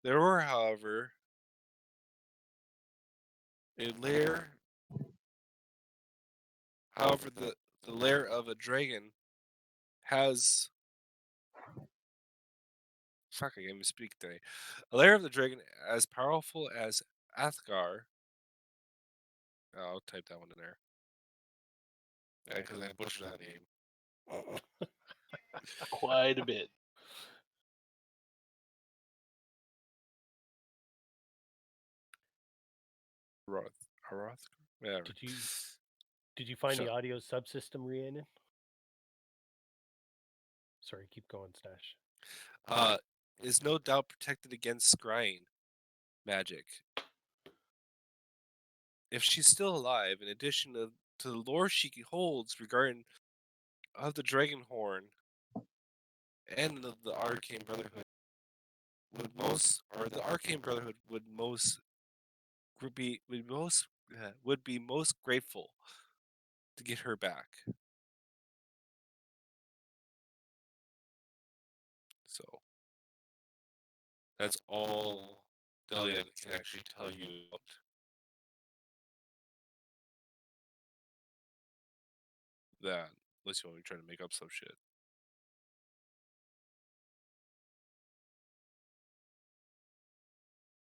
There were, however, a lair. However, the lair of a dragon has. Fuck, I can't even speak today. A lair of the dragon as powerful as Athgar. I'll type that one in there. Yeah, because I butchered that name. Quite a bit. Aroth? Whatever. Did you find Shut the up. audio subsystem, Rhiannon? Sorry, keep going, Stash. Is no doubt protected against scrying magic. If she's still alive, in addition to the lore she holds regarding of the Dragon Horn and the Arcane Brotherhood, the Arcane Brotherhood would be most grateful to get her back. So that's all Delia can actually tell you about that. Unless you want me to try to make up some shit.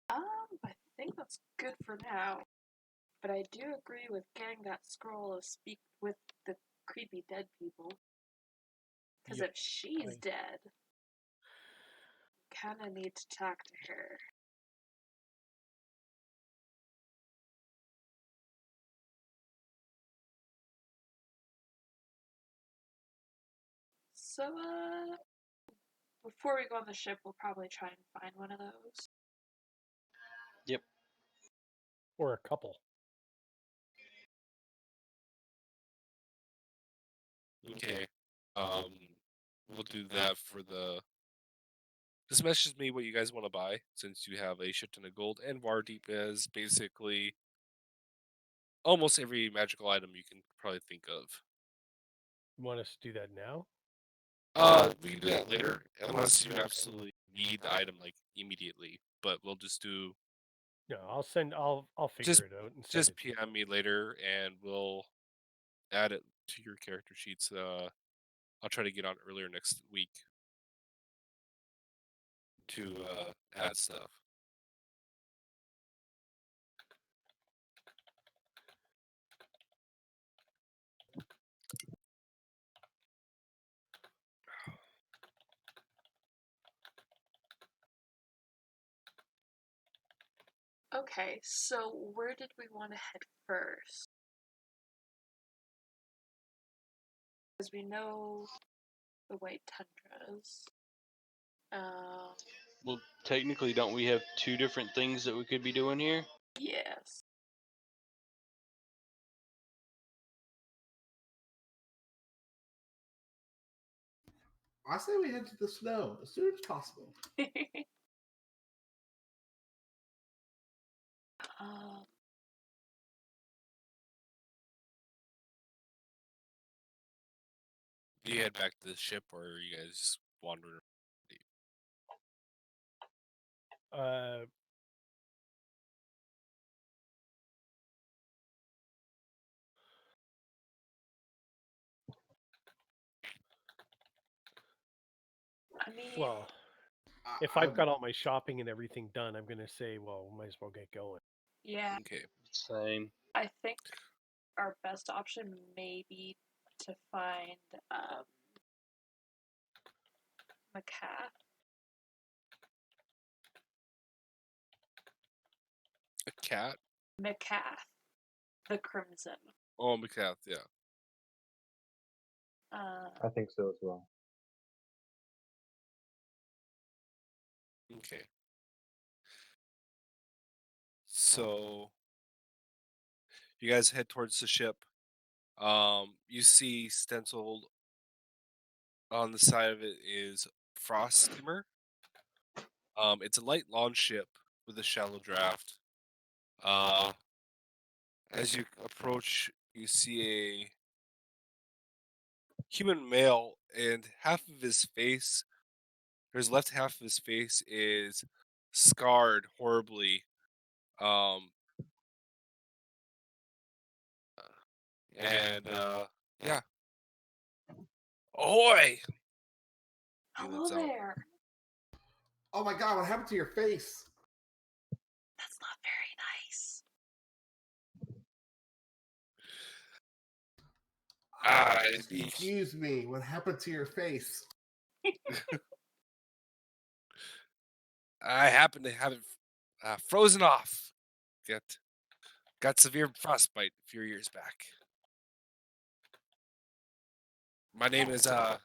I think that's good for now. But I do agree with getting that scroll of speak with the creepy dead people. Because Yep, if she's I- dead, kinda need to talk to her. So, before we go on the ship, we'll probably try and find one of those. Yep. Or a couple. Okay. We'll do that for the just message me what you guys want to buy, since you have a shit ton of gold, and Waterdeep is basically almost every magical item you can probably think of. You want us to do that now? We can do that later, unless you absolutely need the item like immediately. But we'll just do No, I'll figure just it out and send just it to you. PM me later, and we'll add it to your character sheets. I'll try to get on earlier next week to add stuff. Okay, so where did we want to head first? Because we know the White Tundras. Well, technically, don't we have two different things that we could be doing here? Yes. I say we head to the snow as soon as possible. um, Do you head back to the ship, or are you guys wandering? Uh, I mean, well, if I've got all my shopping and everything done, I'm gonna say, well, we might as well get going. yeah, Okay. Same. I think our best option may be to find Macath. A cat? Macath, the Crimson. Oh, Macath, yeah. I think so as well. Okay. So you guys head towards the ship. You see stenciled on the side of it is Frost Skimmer. It's a light launch ship with a shallow draft. As you approach, you see a human male, and half of his face, his left half of his face, is scarred horribly. Um, and yeah, ahoy! He Hello lets out. there. Oh my god, what happened to your face? That's not very nice. Excuse me, what happened to your face? I happen to have it frozen off. Got severe frostbite a few years back. My name is I'm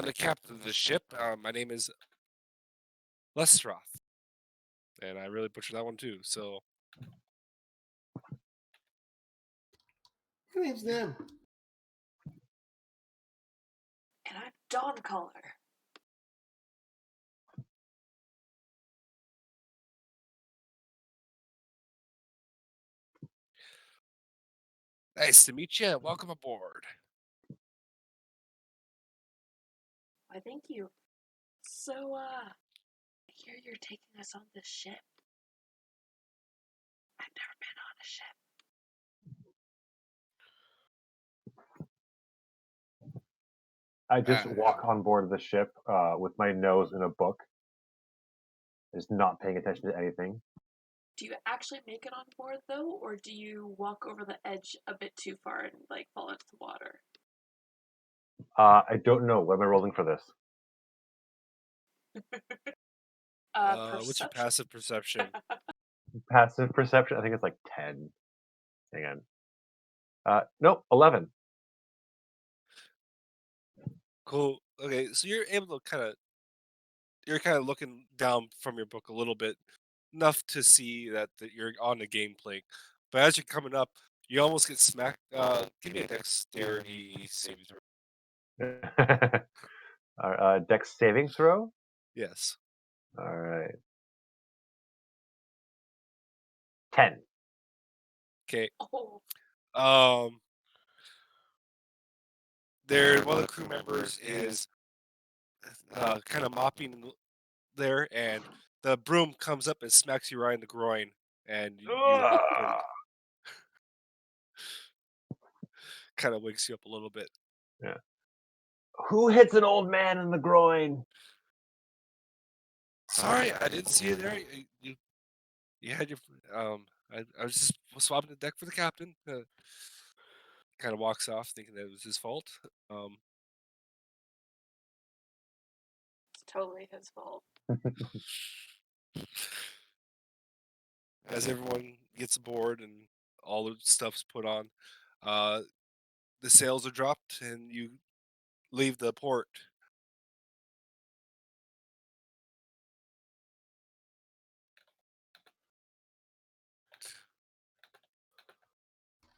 the captain of the ship. My name is Lestroth, and I really butchered that one too. So My name's Nim. And I'm Dawncaller. nice to meet you. Welcome aboard. Why, thank you. So, I hear you're taking us on this ship. I've never been on a ship. I just walk on board the ship with my nose in a book, just not paying attention to anything. Do you actually make it on board, though, or do you walk over the edge a bit too far and, like, fall into the water? I don't know. What am I rolling for this? What's your passive perception? Passive perception? I think it's like 10. Hang on. Nope, 11. Cool. Okay, so you're kind of looking down from your book a little bit, enough to see that you're on the game plank. But as you're coming up, you almost get smacked. Give me a dexterity saving throw. Dex saving throw. Yes. All right. 10. Okay. Oh, There, one of the crew members is kind of mopping there, and the broom comes up and smacks you right in the groin, and you look pretty. Kind of wakes you up a little bit. Yeah. Who hits an old man in the groin? Sorry, I didn't see it there. You had your I was just swapping the deck for the captain. Kind of walks off, thinking that it was his fault. it's totally his fault. As everyone gets aboard and all the stuff's put on, the sails are dropped and you leave the port.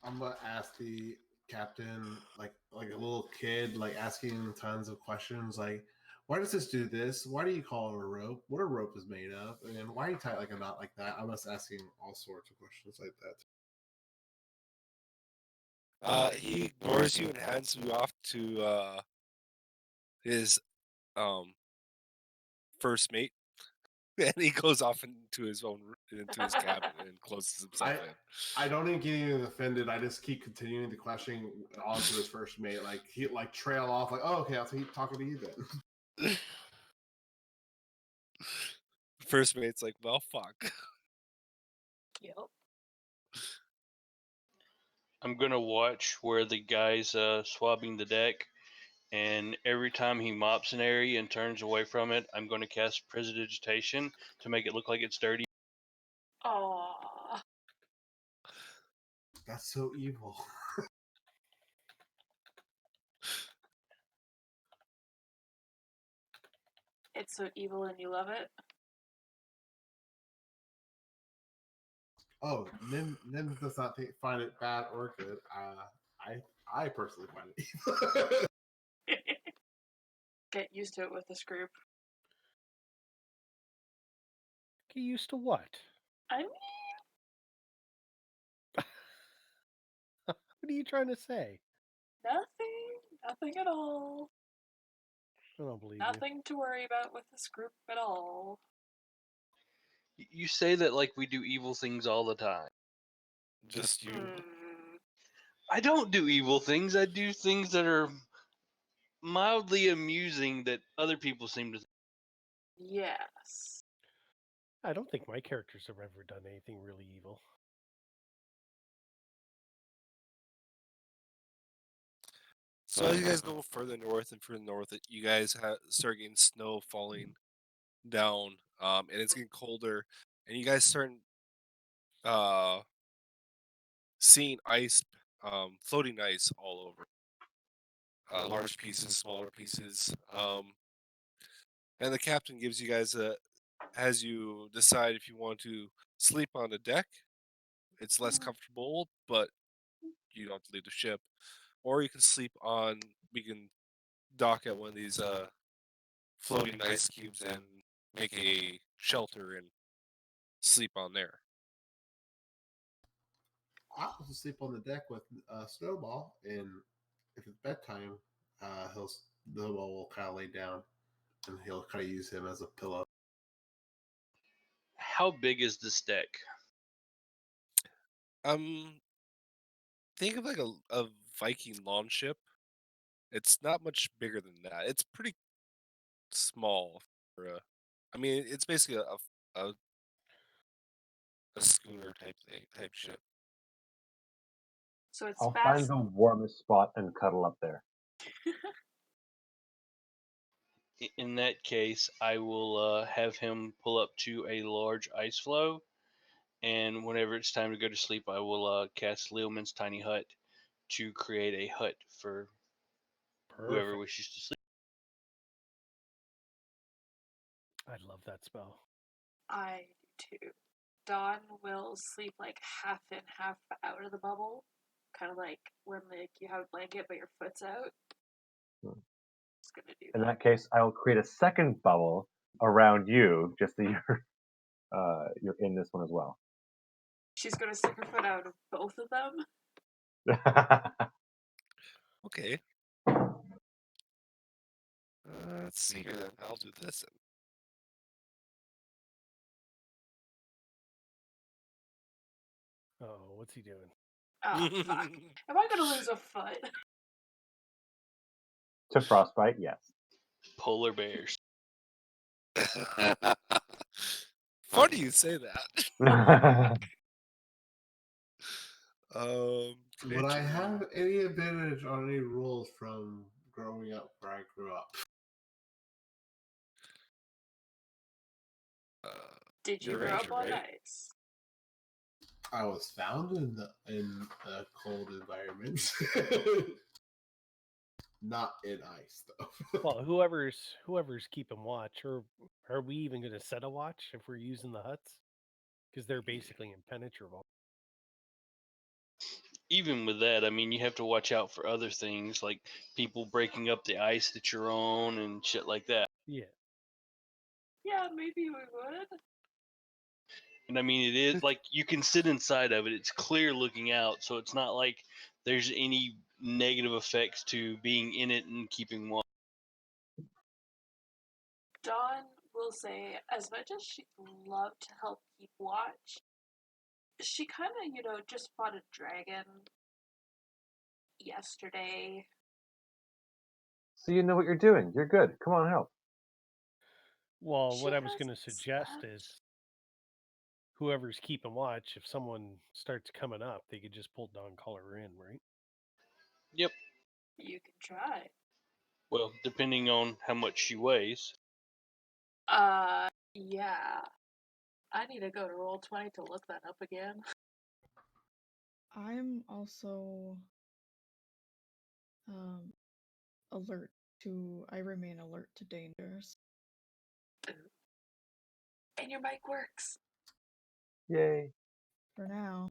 I'm gonna ask the captain like a little kid, like asking tons of questions, like why does this do this? Why do you call it a rope? What a rope is made of, and why you tie it like a knot like that? I'm just asking all sorts of questions like that. He ignores you and hands you off to his first mate, and he goes off into his cabin and closes himself in. I don't even get even offended. I just keep continuing the questioning onto his first mate. Like he like trail off. Like, oh, okay, I'll keep talking to you then. First mate's like, well, fuck. Yep. I'm gonna watch where the guy's swabbing the deck, and every time he mops an area and turns away from it, I'm going to cast Prestidigitation to make it look like it's dirty. Aww. That's so evil. It's so evil and you love it. Oh, Nim does not find it bad or good. I personally find it evil. Get used to it with this group. Get used to what? I mean, What are you trying to say? nothing at all. I don't believe Nothing to worry about with this group at all. You say that like we do evil things all the time. Just you. I don't do evil things. I do things that are mildly amusing that other people seem to. Yes. you. I don't think my characters have ever done anything really evil. So as you guys go further north and further north, you guys start getting snow falling down, and it's getting colder, and you guys start seeing ice, floating ice all over, large pieces, smaller pieces, and the captain gives you guys has you decide if you want to sleep on the deck. It's less comfortable, but you don't have to leave the ship, or you can sleep on. We can dock at one of these floating ice cubes and make a shelter and sleep on there. I'll sleep on the deck with Snowball, and if it's bedtime, Snowball will kind of lay down, and he'll kind of use him as a pillow. How big is this deck? Think of like a Viking launch ship. It's not much bigger than that. It's pretty small for a. I mean, it's basically a schooner type ship. So it's I'll find fast. the warmest spot and cuddle up there. In that case, I will have him pull up to a large ice floe, and whenever it's time to go to sleep, I will cast Leoman's tiny hut to create a hut for whoever Perfect. wishes to sleep. I love that spell. I do too. Dawn will sleep like half in, half out of the bubble. Kind of like when like you have a blanket but your foot's out. Hmm. Just gonna do In that. that case, I will create a second bubble around you, just so you're in this one as well. She's gonna stick her foot out of both of them. Okay. Let's see here. I'll do this. Oh, what's he doing? Oh, fuck. Am I gonna lose a foot? To frostbite, yes. Polar bears. Funny you say that. Would I have any advantage on any rules from growing up where I grew up? Did you You're grow right, up on right. ice? I was found in a cold environment. Not in ice, though. Well, whoever's keeping watch, or are we even going to set a watch if we're using the huts? Because they're basically impenetrable. Even with that, I mean, you have to watch out for other things like people breaking up the ice that you're on and shit like that. Yeah. Yeah, maybe we would. And I mean, it is like you can sit inside of it. It's clear looking out, so it's not like there's any negative effects to being in it and keeping watch. Dawn will say, as much as she'd love to help keep watch, she kind of, just fought a dragon yesterday. So you know what you're doing. You're good. Come on, help. Well, She what I was going to hasn't suggest slept. is whoever's keeping watch, if someone starts coming up, they could just pull Dawn Collar in, right? Yep. You can try. Well, depending on how much she weighs. Yeah. I need to go to Roll20 to look that up again. I'm also alert I remain alert to dangers. And your mic works. Yay. For now.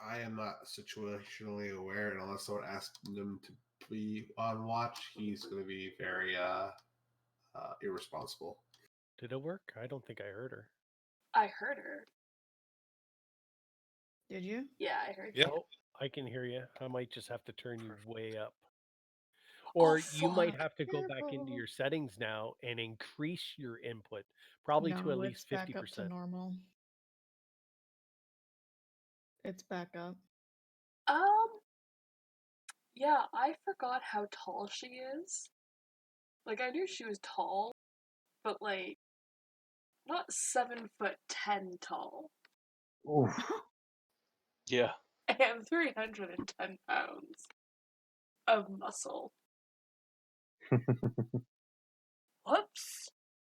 I am not situationally aware, and unless someone asks him to be on watch, he's going to be very irresponsible. Did it work? I don't think I heard her. I heard her. Did you? Yeah, I heard Yep. you. Oh, I can hear you. I might just have to turn you way up. Or you might fuck. have to go back into Careful. your settings now and increase your input, probably to at No, least it's back up to 50%. normal. It's back up. Yeah, I forgot how tall she is. Like, I knew she was tall, but, like, not 7'10" tall. Oof. Yeah. And 310 pounds of muscle. Whoops.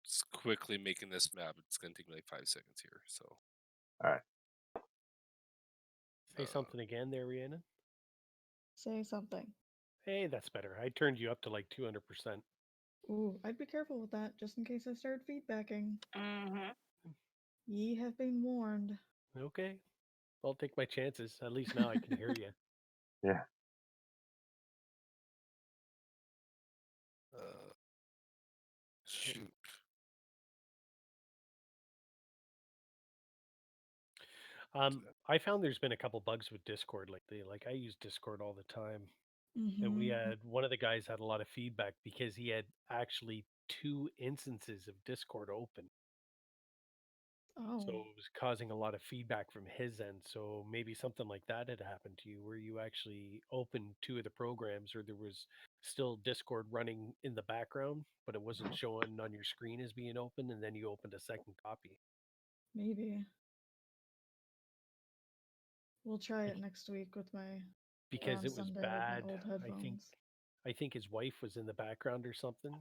Just quickly making this map. It's going to take me like 5 seconds here. So. All right. Say something again there, Rhiannon. Say something. Hey, that's better. I turned you up to like 200%. Ooh, I'd be careful with that, just in case I start feedbacking. Mm-hmm. Ye have been warned. Okay. I'll take my chances. At least now I can hear you. Yeah. Shoot. I found there's been a couple bugs with Discord lately. Like I use Discord all the time. And we Mm-hmm. had one of the guys had a lot of feedback because he had actually 2 instances of Discord open. Oh. So it was causing a lot of feedback from his end. So maybe something like that had happened to you where you actually opened 2 of the programs or there was still Discord running in the background, but it wasn't showing on your screen as being open and then you opened a second copy. Maybe. We'll try it next week with my Because on it was Sunday with my bad. old headphones. I think his wife was in the background or something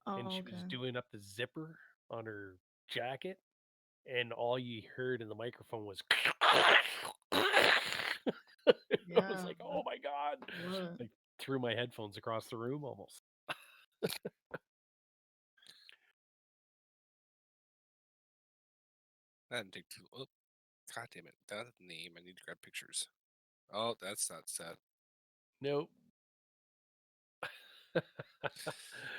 and Oh, she was doing up the zipper on her jacket and all you heard in the microphone was I was Yeah. like, oh my god. What? I threw my headphones across the room almost. That didn't take too. Oh, God damn it! That name. I need to grab pictures. Oh, that's not sad. Nope.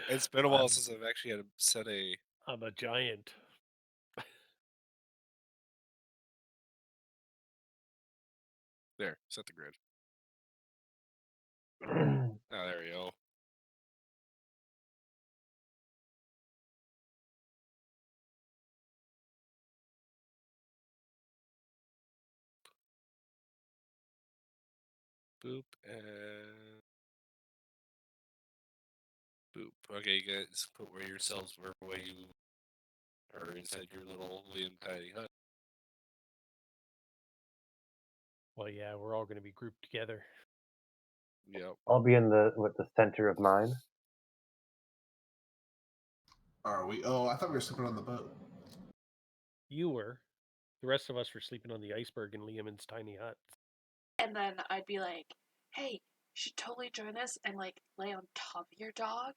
It's been a while I'm- since I've actually had to set a. I'm a giant. There, set the grid. Oh, there we go. Boop and boop. Okay, you guys put where yourselves were where you are inside your little Liam tiny hut. Well, yeah, we're all going to be grouped together. Yep. I'll be in the center of mine. Are we? Oh, I thought we were sleeping on the boat. You were. The rest of us were sleeping on the iceberg in Liam's tiny hut. And then I'd be like, hey, you should totally join us and like lay on top of your dog.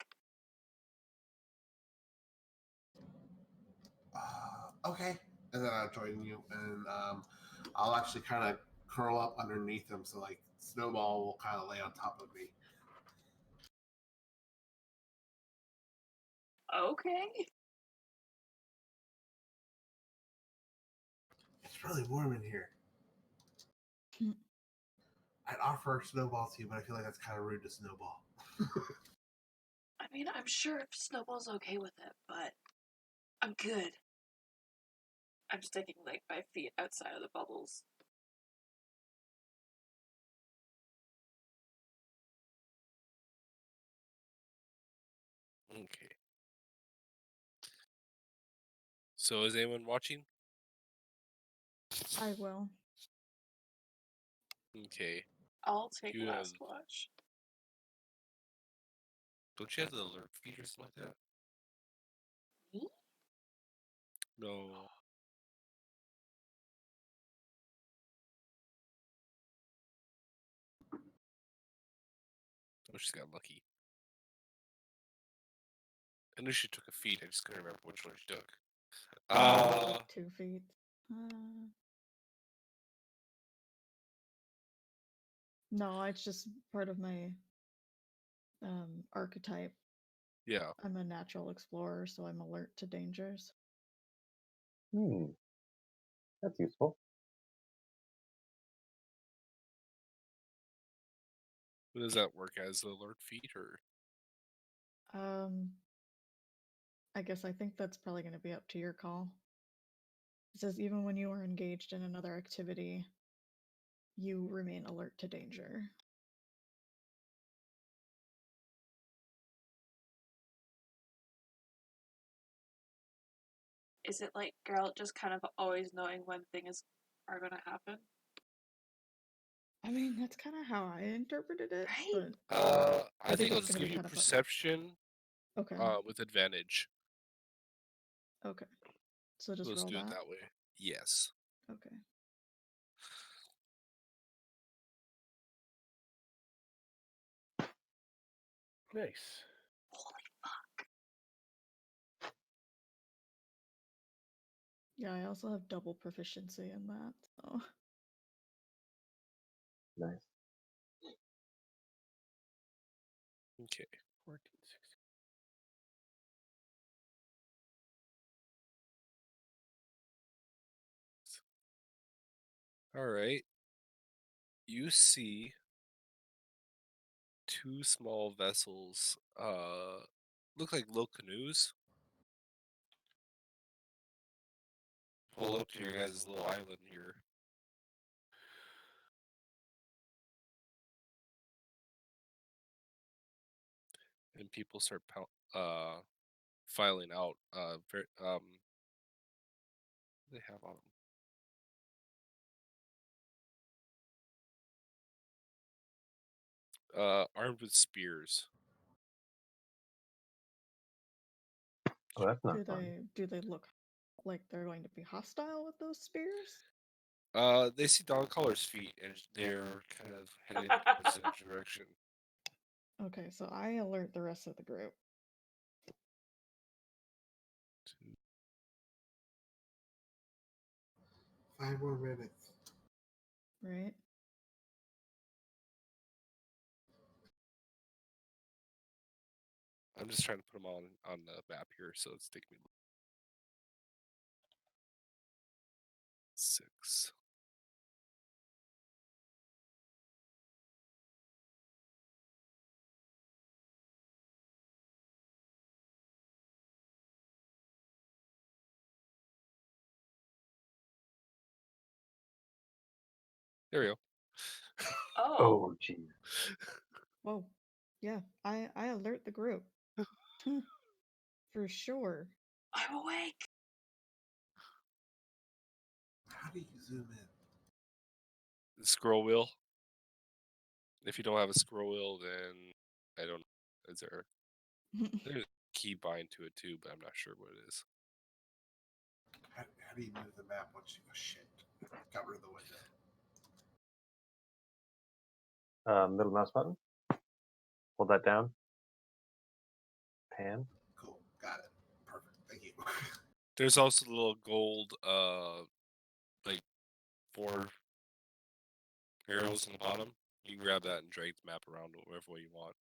Okay. And then I'll join you, and I'll actually kind of curl up underneath him, so like Snowball will kind of lay on top of me. Okay. It's really warm in here. Hmm. I'd offer Snowball to you, but I feel like that's kind of rude to Snowball. I mean, I'm sure if Snowball's okay with it, but I'm good. I'm sticking like my feet outside of the bubbles. Okay. So is anyone watching? I will. Okay. I'll take You last have. watch. Don't you have the alert feed or something like that? Me? No. Oh, she's got lucky. I knew she took a feed. I just couldn't remember which one she took. Like 2 feet. No, it's just part of my archetype. Yeah. I'm a natural explorer, so I'm alert to dangers. That's useful. Does that work as the alert feed or? I guess I think that's probably going to be up to your call. It says even when you are engaged in another activity, you remain alert to danger. Is it like girl just kind of always knowing when things are gonna happen? I mean, that's kind of how I interpreted it, Right? but I think I'll it's just gonna give be you kind of perception okay. with advantage. Okay, so just Let's roll do it that. that way. Yes. Okay. Nice. Holy fuck. Yeah, I also have double proficiency in that. So Nice. Okay. 14, 16. All right. You see two small vessels. Look like little canoes. Pull up to your guys' little island here. And people start filing out. What do they have on them? Armed with spears. Oh, that's not do fun. they look like they're going to be hostile with those spears? They see Dog Collar's feet, and they're kind of headed towards that direction. Okay, so I alert the rest of the group. 5 more minutes. Right? I'm just trying to put them on the map here, so it's taking me 6. There we go. Oh, Oh, jeez. Whoa. Yeah, I alert the group. For sure. I'm awake. How do you zoom in? The scroll wheel. If you don't have a scroll wheel, then I don't know. Is there's a key bind to it too, but I'm not sure what it is. How do you move the map once you... Oh, shit. Got rid of the window. Middle mouse button. Hold that down. Pan. Cool. Got it. Perfect. Thank you. There's also the little gold, like 4 arrows on the bottom. You can grab that and drag the map around whatever way you want.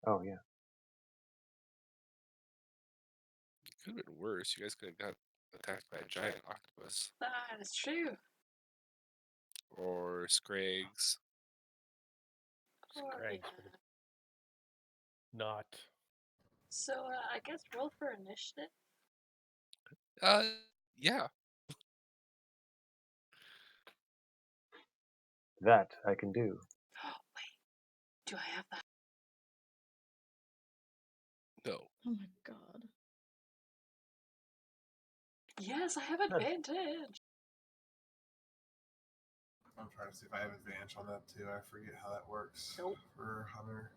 Oh yeah. It could have been worse. You guys could have got attacked by a giant octopus That is true. or scrags. Or, Scrags yeah. would have not. So I guess roll for initiative. Yeah. That I can do. Wait, do I have that? No. Oh my god. Yes, I have advantage. I'm trying to see if I have advantage on that too. I forget how that works. Nope. For Hunter.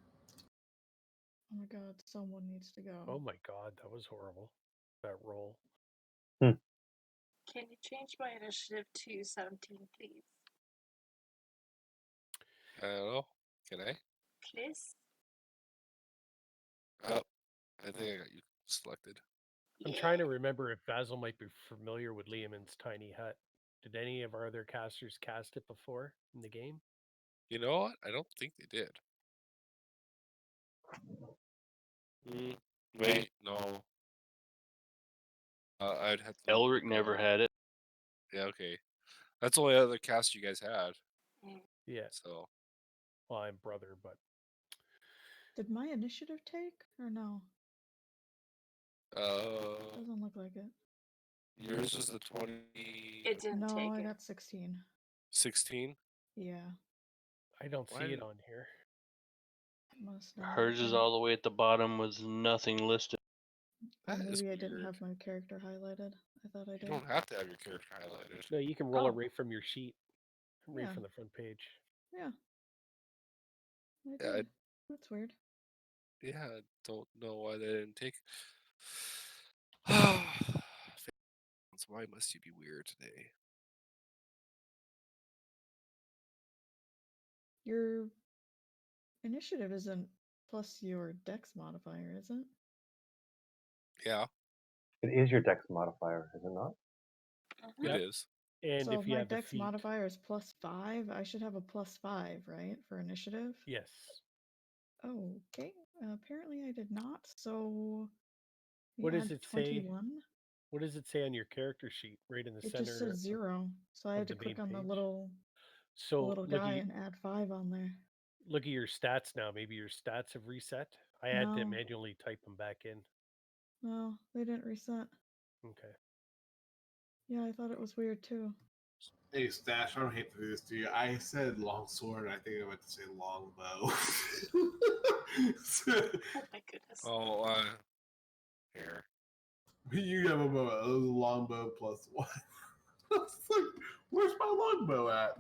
Oh my god, someone needs to go. Oh my god, that was horrible. That roll. Can you change my initiative to 17, please? I don't know. Can I? Please? Oh, I think I got you selected. I'm trying to remember if Basil might be familiar with Liamon's tiny hut. Did any of our other casters cast it before in the game? You know what? I don't think they did. Wait, no. I'd have to Elric look, never had it. Yeah, okay. That's the only other cast you guys had. Yeah. So Well, I'm brother, but Did my initiative take or no? Doesn't look like it. yours was the It didn't No, take I it. got 16. 16. Yeah, I don't Why see it did- on here. it must not. Hers is then. all the way at the bottom with nothing listed. Or That is maybe I didn't weird. have my character highlighted. I thought I You did. don't have to have your character highlighted. No, you can roll it Oh. right from your sheet, right Yeah. from the front page. Yeah. I Yeah, did. That's weird. Yeah, I don't know why they didn't take. Why must you be weird today? Your initiative isn't plus your dex modifier, is it? Yeah, It is your dex modifier, is it not? Yep. it is. And So if if you my have the dex feat, modifier is +5, I should have a +5, right, for initiative? yes. Oh, okay. Apparently I did not. So we What add does it say? 21. What does it say on your character sheet, right in the It just center says 0. So I of had to the main click on the page? little So guy and add 5 on there. look at your stats now. Maybe your stats have reset. I had to No. manually type them back in. No, they didn't reset. Okay. Yeah, I thought it was weird too. Hey, Stash, I don't hate to do this to you. I said longsword, and I think I meant to say longbow. Oh my goodness. Oh, here. You have a bow. It was a longbow plus 1. I was like, where's my longbow at?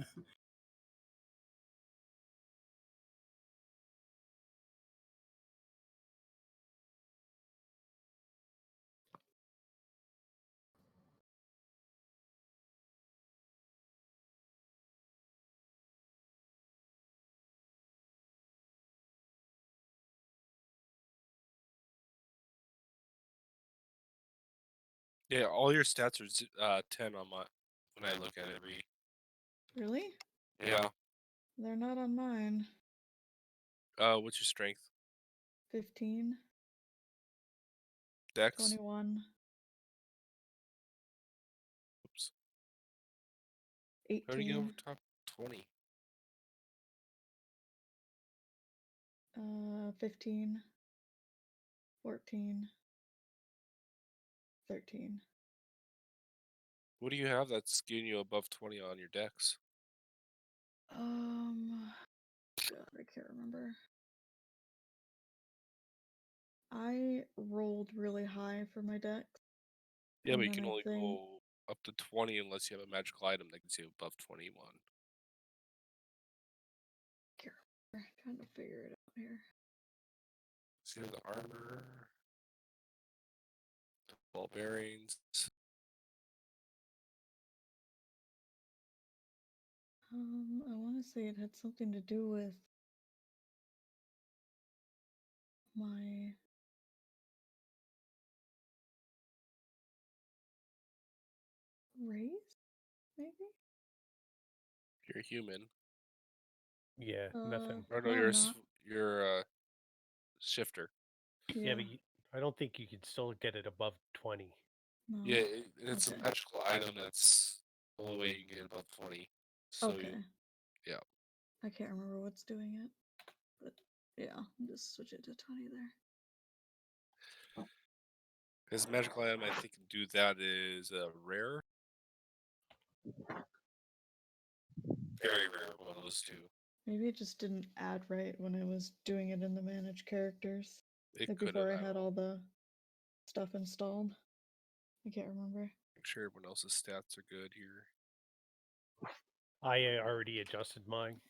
Yeah, all your stats are 10 on my when I look at it. Really? Yeah, They're not on mine. What's your strength? 15, Dex? 21, Oops. 18. How do you get over top 20? 15, 14, 13. What do you have that's getting you above 20 on your Dex? God, I can't remember. I rolled really high for my dex. Yeah, and but you then can I only think, go up to 20 unless you have a magical item that gets you above 21. can't remember. Trying to figure it out here. See the armor, the ball bearings. I want to say it had something to do with my race, maybe? You're a human. Yeah, nothing. Or no, no, you're I'm not. you're a shifter. Yeah, but I don't think you can still get it above 20. No. Yeah, it's Okay. a magical item that's the only way you can get above 20. So Okay. yeah. I can't remember what's doing it. But yeah, I'll just switch it to 20 there. Because magical item I think can do that is rare. Very rare, one of those two. Maybe it just didn't add right when I was doing it in the manage characters. It Like could before I have. had all the stuff installed. I can't remember. Make sure everyone else's stats are good here. I already adjusted mine.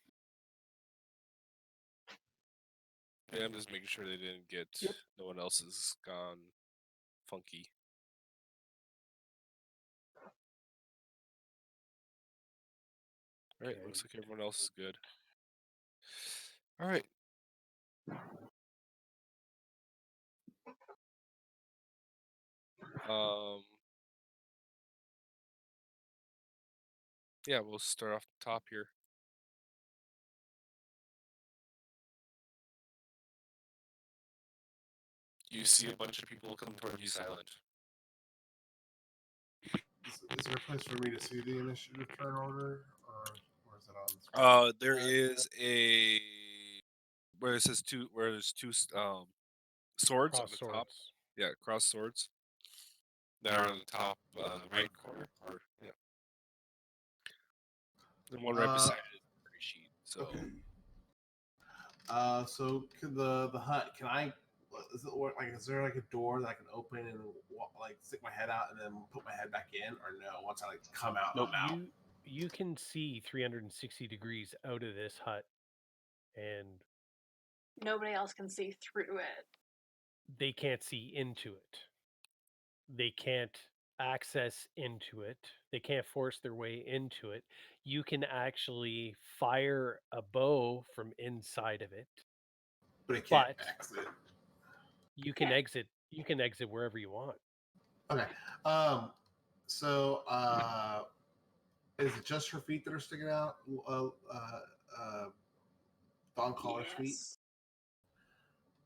Yeah, I'm just making sure they didn't get no one else has gone funky. All right, looks like everyone else is good. All right. Yeah, we'll start off the top here. You see a bunch of people come toward you silent. Is there a place for me to see the initiative turn order, or is it on the screen? There is a where it says two, where there's two swords on Cross the top. swords. Yeah, cross swords. That are on the top right corner. Yeah. And one right beside it is a gray sheet. So. Okay. So could the hut? Can I? Is it like? Is there like a door that I can open and like stick my head out and then put my head back in, or no? Once I like come out, Nope, I'm out. you can see 360 degrees out of this hut, and Nobody else can see through it. they can't see into it. They can't access into it. They can't force their way into it. You can actually fire a bow from inside of it, But it can't but exit. you can exit. You can exit wherever you want. Okay. So is it just her feet that are sticking out? Thong collar's feet.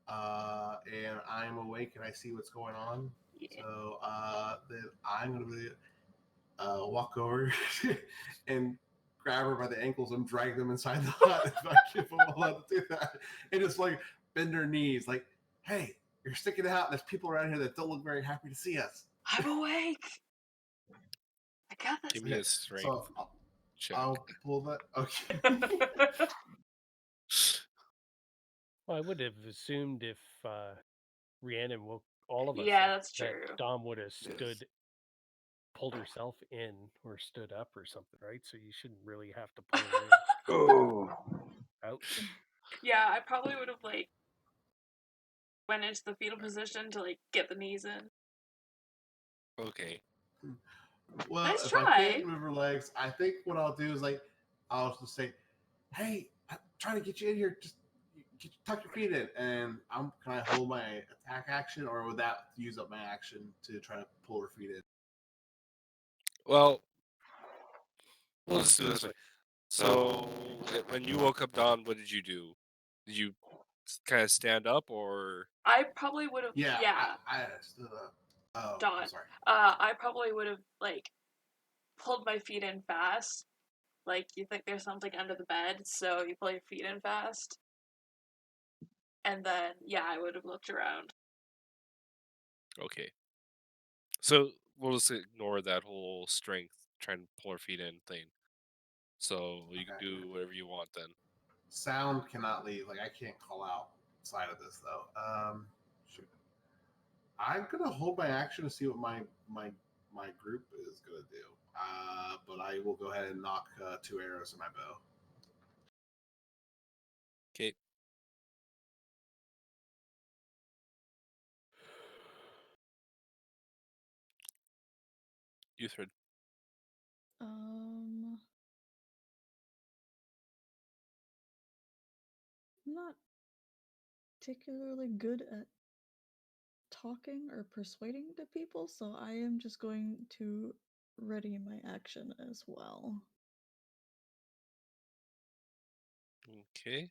And I'm awake and I see what's going on. Yeah. So then I'm gonna walk over and grab her by the ankles and drag them inside the hut if I'm allowed to do that. And just like bend her knees, like, hey, you're sticking out. There's people around here that don't look very happy to see us. I'm awake. I got this. Give me a strength So check. I'll pull that. Okay. Well, I would have assumed if Rhiannon woke all of us Yeah, up, that's that true. Dom would have pulled herself in or stood up or something, right? So you shouldn't really have to pull her in. Oh, Ouch. Yeah, I probably would have like went into the fetal position to like get the knees in. Okay. Well, Nice if try. I can't move her legs, I think what I'll do is like I'll just say, "Hey, I'm trying to get you in here. Just tuck your feet in." And can I hold my attack action, or would that use up my action to try to pull her feet in? Well, we'll just do it this way. So when you woke up, Don, what did you do? Did you kind of stand up, or I probably would have. Yeah, Yeah, I stood up. Oh, Dawn. I'm sorry. I probably would have like pulled my feet in fast. Like you think there's something under the bed, so you pull your feet in fast, and then yeah, I would have looked around. okay? So we'll just ignore that whole strength, trying to pull our feet in thing. So you can Okay. do whatever you want then. Sound cannot leave. Like I can't call outside of this though. Shoot. I'm gonna hold my action to see what my group is gonna do. But I will go ahead and knock 2 arrows in my bow. Okay. Uthred. I'm not particularly good at talking or persuading to people, so I am just going to ready my action as well. Okay.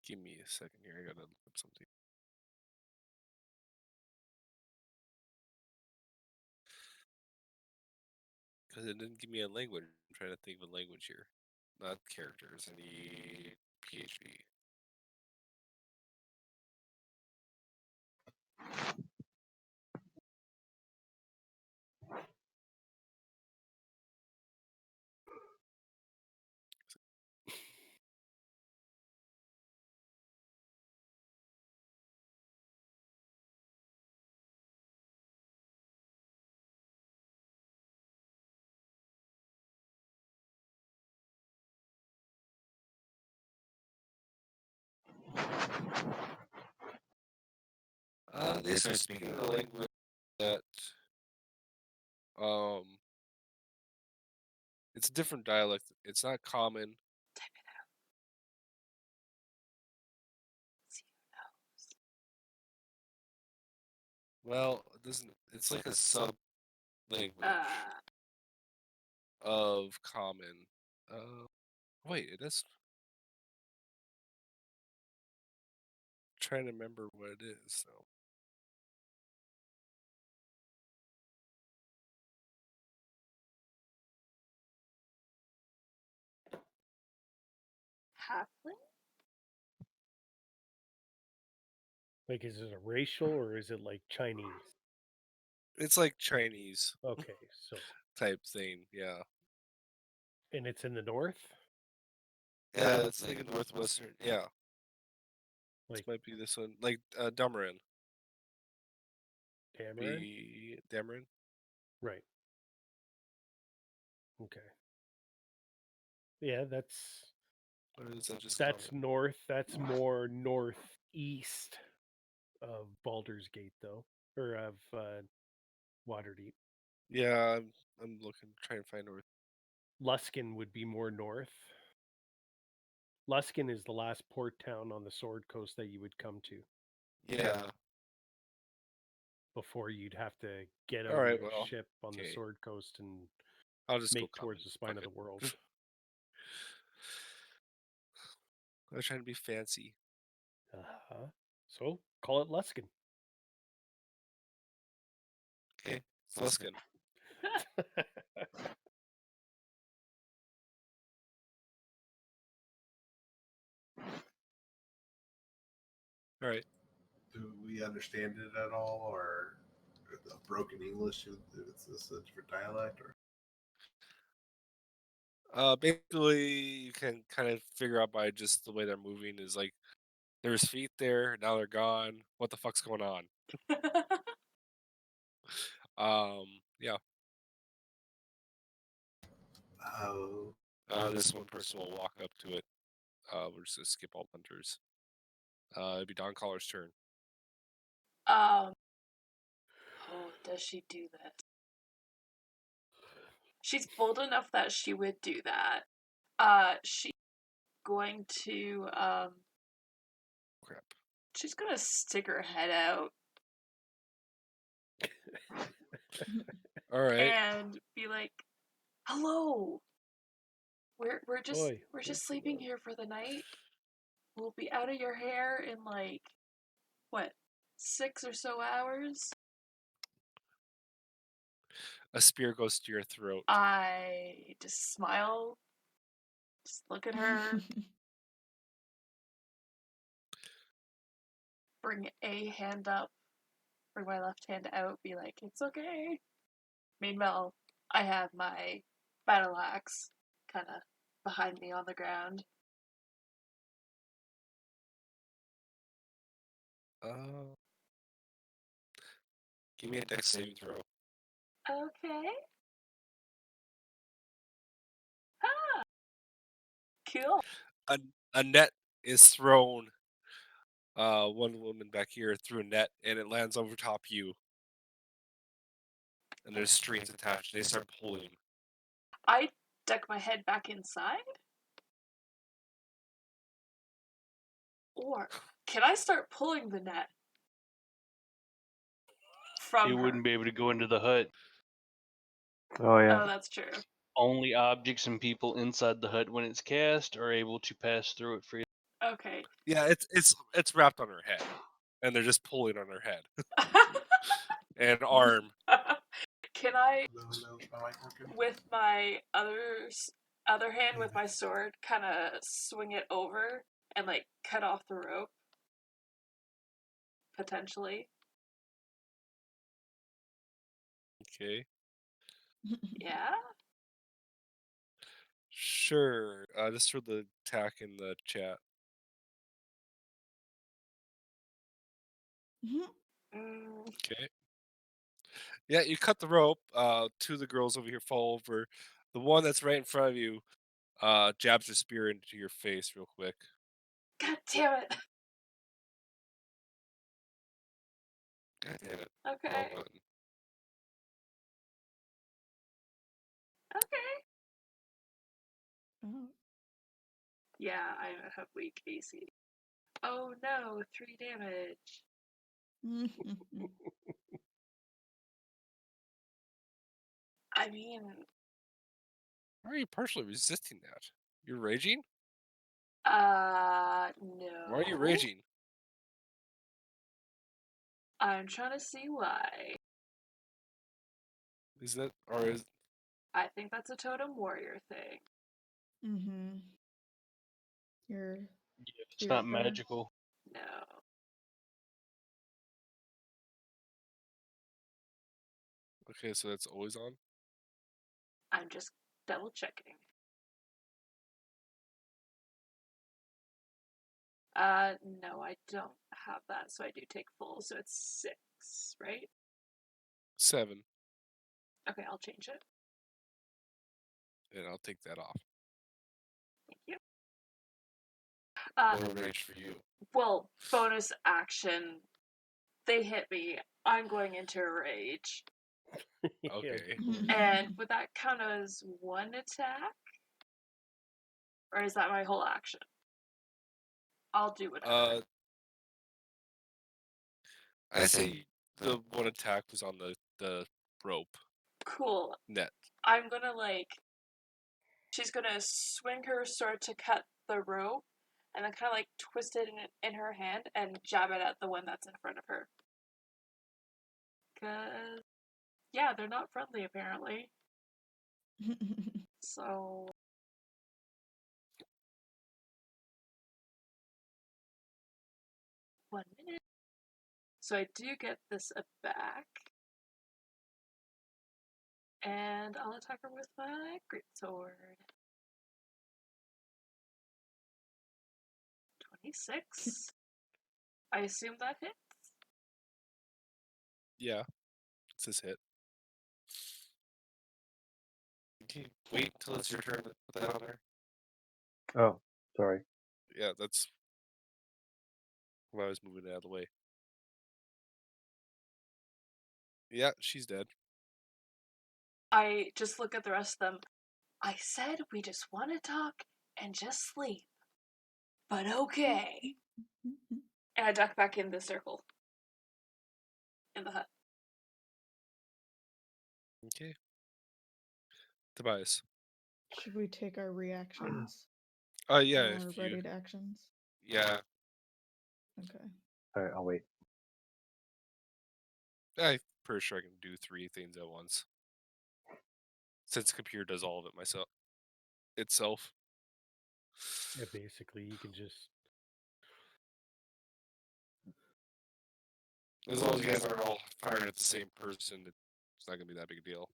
Give me a second here. I gotta look up something. Because it didn't give me a language. I'm trying to think of a language here. Not characters. I need PHP. They start speaking a language that um it's a different dialect. It's not common. Type it out. See who knows. Well, it doesn't. It's like a sub language Uh, of common. Wait, it is. Trying to remember what it is. So halfling. Like, is it a racial or is it like Chinese? it's like Chinese Okay, so type thing. Yeah. and it's in the north. Yeah, it's like a northwestern. Yeah, this Like might be this one. Like Damarin. Tamarin, Be Damarin. right? Okay, yeah, that's Or is that just that's common? north. That's more northeast of Baldur's Gate, though, or of Waterdeep. Yeah, I'm looking, trying to find north. Luskin would be more north. Luskin is the last port town on the Sword Coast that you would come to Yeah. before you'd have to get All out of right. your Well. ship on the Okay. Sword Coast and I'll just go make common. towards the spine Fuck of the it. world. I was trying to be fancy. Uh-huh. So call it Luskin. Okay. Luskin. All right. Do we understand it at all, or a broken English? Is this a different dialect, or? Basically, you can kind of figure out by just the way they're moving is like there's feet there, now they're gone. What the fuck's going on? Yeah. Oh, This one person will walk up to it. We're just gonna skip all hunters. It'd be Don Collar's turn. Oh, does she do this? She's bold enough that she would do that. She going to Crap. she's gonna stick her head out All right. and be like, "Hello, we're just Oi. we're just sleeping here for the night. We'll be out of your hair in like what 6 or so hours." A spear goes to your throat. I just smile, just look at her, bring a hand up, bring my left hand out, be like, "It's okay." Meanwhile, I have my battle axe kind of behind me on the ground. Give me a dex saving throw. Okay. Ah, cool. A net is thrown. One woman back here threw a net, and it lands over top you. And there's strings attached. They start pulling. I duck my head back inside? Or can I start pulling the net from You her? wouldn't be able to go into the hut. Oh yeah. Oh, that's true. Only objects and people inside the hut when it's cast are able to pass through it freely. Okay. Yeah, it's wrapped on her head, and they're just pulling on her head and arm. Can I, No, my mic working? with my other hand with my sword, kind of swing it over and like cut off the rope? Potentially. Okay, Yeah? sure. Just throw the attack in the chat. Mm, Okay. Yeah, you cut the rope. Two of the girls over here fall over. The one that's right in front of you jabs her spear into your face real quick. God damn it. God damn it. Okay. Wrong button. Okay. Oh. Yeah, I have weak AC. Oh no, 3 damage. I mean, Why are you partially resisting that? You're raging? no. Why are you raging? I'm trying to see why. Is that or is I think that's a totem warrior thing. Mm-hmm. Your It's spirit not guide. magical. No. okay? So that's always on. I'm just double checking. No, I don't have that, so I do take full, so it's 6, right? 7, Okay, I'll change it. and I'll take that off. Thank you. More rage for you. Well, bonus action. They hit me. I'm going into a rage. Okay. And would that count as one attack? Or is that my whole action? I'll do whatever. I say the one attack was on the rope Cool. net. I'm gonna she's gonna swing her sword to cut the rope, and then kind of like twist it in her hand and jab it at the one that's in front of her. Cause yeah, they're not friendly apparently. So 1 minute. So I do get this back. And I'll attack her with my greatsword. 26. I assume that hits. Yeah, it's his hit. Can you wait until it's your turn to put that on there? Oh, sorry. Yeah, that's when I was moving it out of the way. Yeah, she's dead. I just look at the rest of them. I said we just want to talk and just sleep. but okay. And I duck back in the circle. In the hut. Okay. Tobias. Should we take our reactions? Yeah, Or if you, ready to actions? yeah, Okay. All right, I'll wait. I'm pretty sure I can do 3 things at once. Since the computer does all of it itself. Yeah, basically, you can just. As long as you guys aren't all firing at the same person, it's not gonna be that big a deal.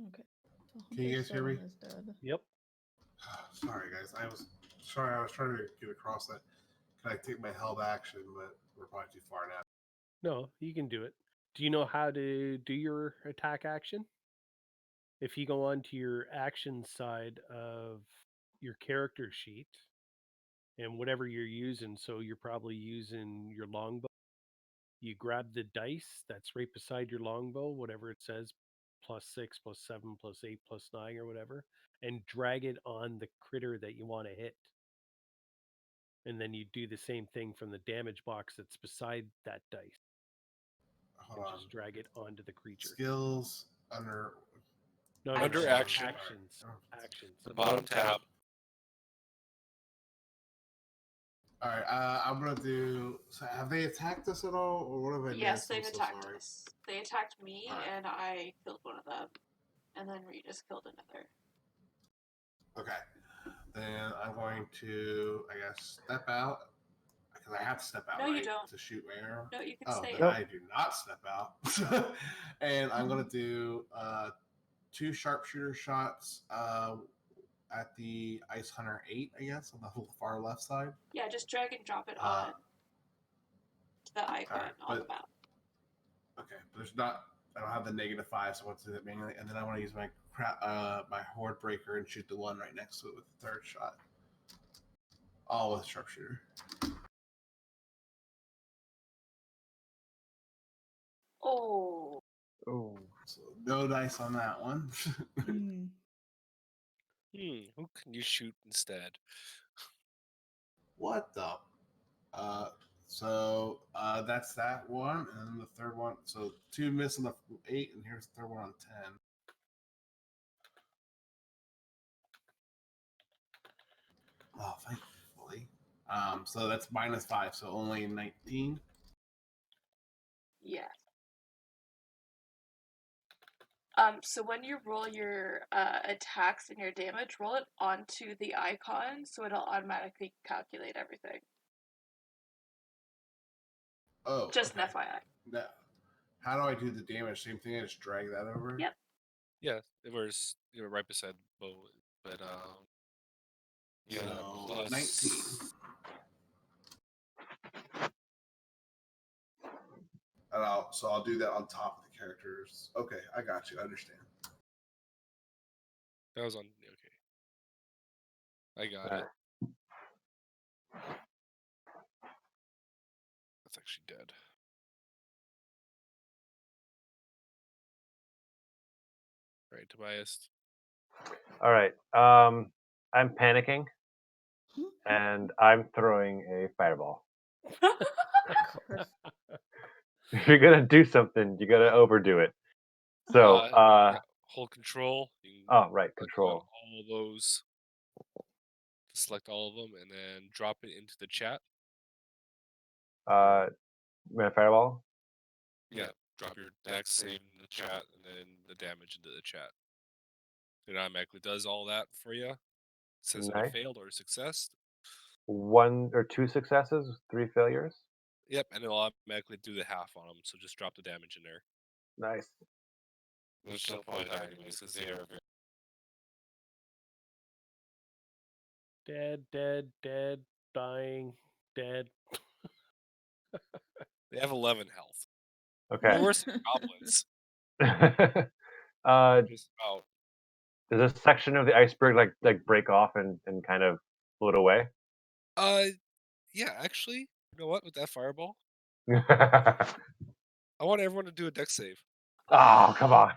Okay. So Can you guys hear me? Hunter 7 is dead. Yep. Sorry, guys. I was trying to get across that. Can I take my held action? But we're probably too far now. No, you can do it. Do you know how to do your attack action? If you go onto your action side of your character sheet and whatever you're using, so you're probably using your longbow, you grab the dice that's right beside your longbow, whatever it says, +6, +7, +8, +9, or whatever, and drag it on the critter that you want to hit. And then you do the same thing from the damage box that's beside that dice. Hold And on. just drag it onto the creature. Skills under. No, Under action. Actions. Actions. The bottom tab. All right. I'm gonna do. So have they attacked us at all, or what have I Yes, missed? I'm they've so attacked sorry. us. They attacked me, Alright. and I killed one of them. And then Regis killed another. Okay. Then I'm going to, I guess, step out because I have to step out. No, right, you don't. to shoot my arrow. No, you can Oh, stay then in. I do not step out. And I'm gonna do 2 sharpshooter shots at the Ice Hunter 8, I guess, on the far left side. Yeah, just drag and drop it on to the icon Alright, on but the map. okay, but there's not. I don't have the -5, so I want to do that manually, and then I want to use my my horde breaker and shoot the one right next to it with the 3rd shot. All with sharpshooter. Oh. Oh, So no dice on that one. Mm. Who can you shoot instead? What the? So that's that one, and then the 3rd one. So 2 miss on the 8, and here's the 3rd one on 10. Oh, thankfully. So that's -5, so only 19. Yeah. So when you roll your attacks and your damage, roll it onto the icon so it'll automatically calculate everything. Oh, Just okay. an FYI. Now, how do I do the damage? Same thing. I just drag that over. Yep. Yeah, it was right beside Bo, but yeah, So, plus 19. And I'll do that on top of the characters. Okay, I got you. I understand. That was on. Okay, I got Alright. it. That's actually dead. Right, Tobias. all right. I'm panicking, and I'm throwing a fireball. Of course. If you're gonna do something, you gotta overdo it. So, Yeah, hold control. You can oh right, click control. on all those. Select all of them, and then drop it into the chat. My fireball. Yeah, drop your attack save in the chat, and then the damage into the chat. It automatically does all that for you. It says if you Nice. failed or success. 1 or 2 successes, 3 failures. Yep, and it'll automatically do the half on them. So just drop the damage in there. Nice. There's no point anyways because they are Dead, dying, dead. They have 11 health. Okay. Worse than goblins. uh, Just about. Does a section of the iceberg like break off and kind of float away? Yeah, actually, you know what? With that fireball, Oh, I want everyone to do a deck save. come on.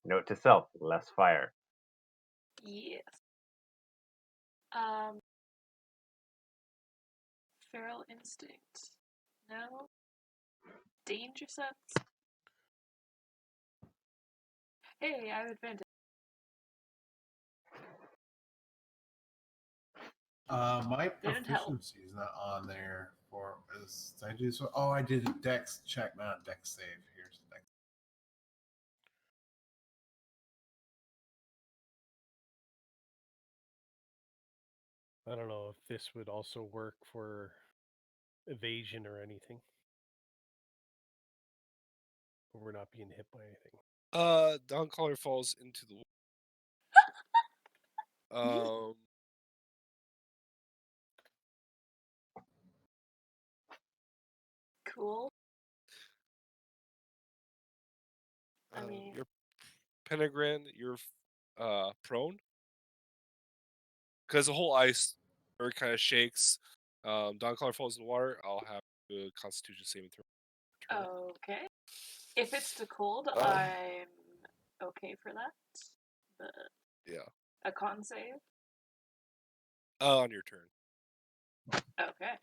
Note to self: less fire. Yes. Feral instinct. No. Danger sense. Hey, I have advantage. My Didn't help. proficiency is not on there for as I do so. Oh, I did a dex check, not a dex save. Here's the dex. I don't know if this would also work for evasion or anything. But we're not being hit by anything. Dawncaller falls into the. Cool. I mean, You're Penegrin, you're prone because the whole ice or kind of shakes. Dawncaller falls in the water. I'll have a Constitution saving throw. okay. If it's too cold, Uh, I'm okay for that. But Yeah. a con save. On your turn. Okay.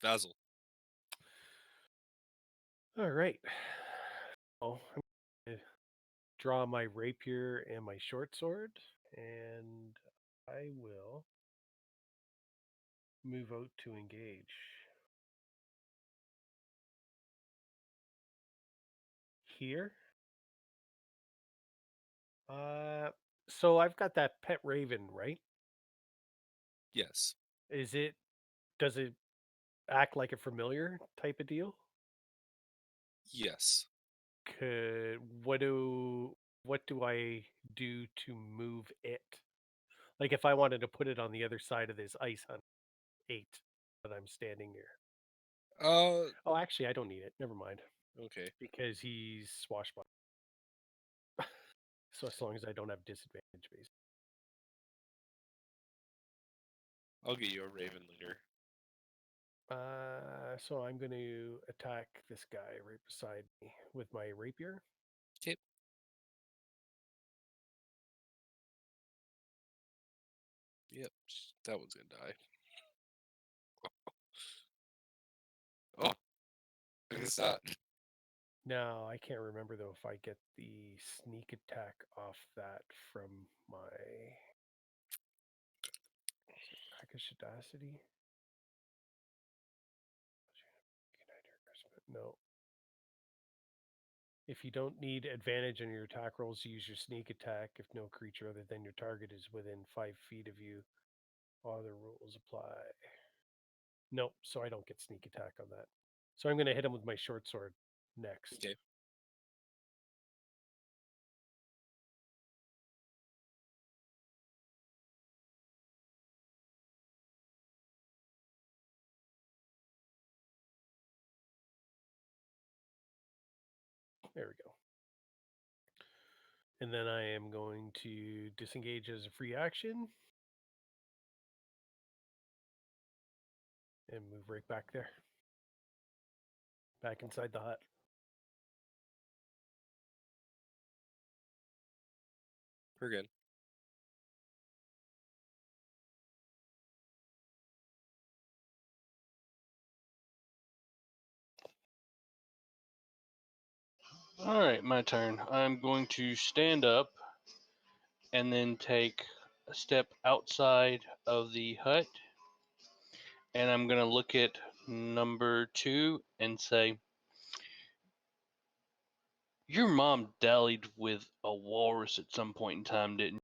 Basil. All right. Oh, I'm going to draw my rapier and my short sword, and I will move out to engage. Here. So I've got that pet raven, right? Yes. Does it act like a familiar type of deal? Yes. What do I do to move it? Like if I wanted to put it on the other side of this ice on 8 that I'm standing near. Oh, actually, I don't need it. Never mind. Okay. Because he's swashbuckling. So as long as I don't have disadvantage base. I'll get you a raven later. So I'm going to attack this guy right beside me with my rapier. Okay. Yep, that one's gonna die. Oh, I guess that. Now, I can't remember though if I get the sneak attack off that from my Brackish Audacity. No. If you don't need advantage on your attack rolls, use your sneak attack if no creature other than your target is within 5 feet of you. Other rules apply. Nope, so I don't get sneak attack on that. So I'm going to hit him with my short sword next. Okay. There we go. And then I am going to disengage as a free action. And move right back there. Back inside the hut. We're good. All right, my turn. I'm going to stand up and then take a step outside of the hut. And I'm going to look at number 2 and say, your mom dallied with a walrus at some point in time, didn't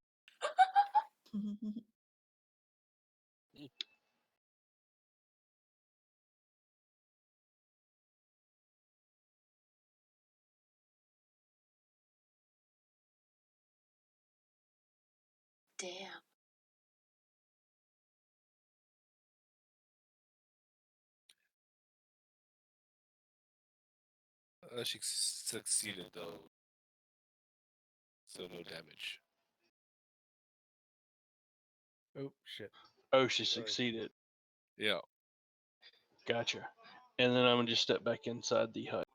Damn. She succeeded though, so no damage. Oh shit. Oh, she Sorry. succeeded. Yeah. Gotcha. And then I'm gonna just step back inside the hut.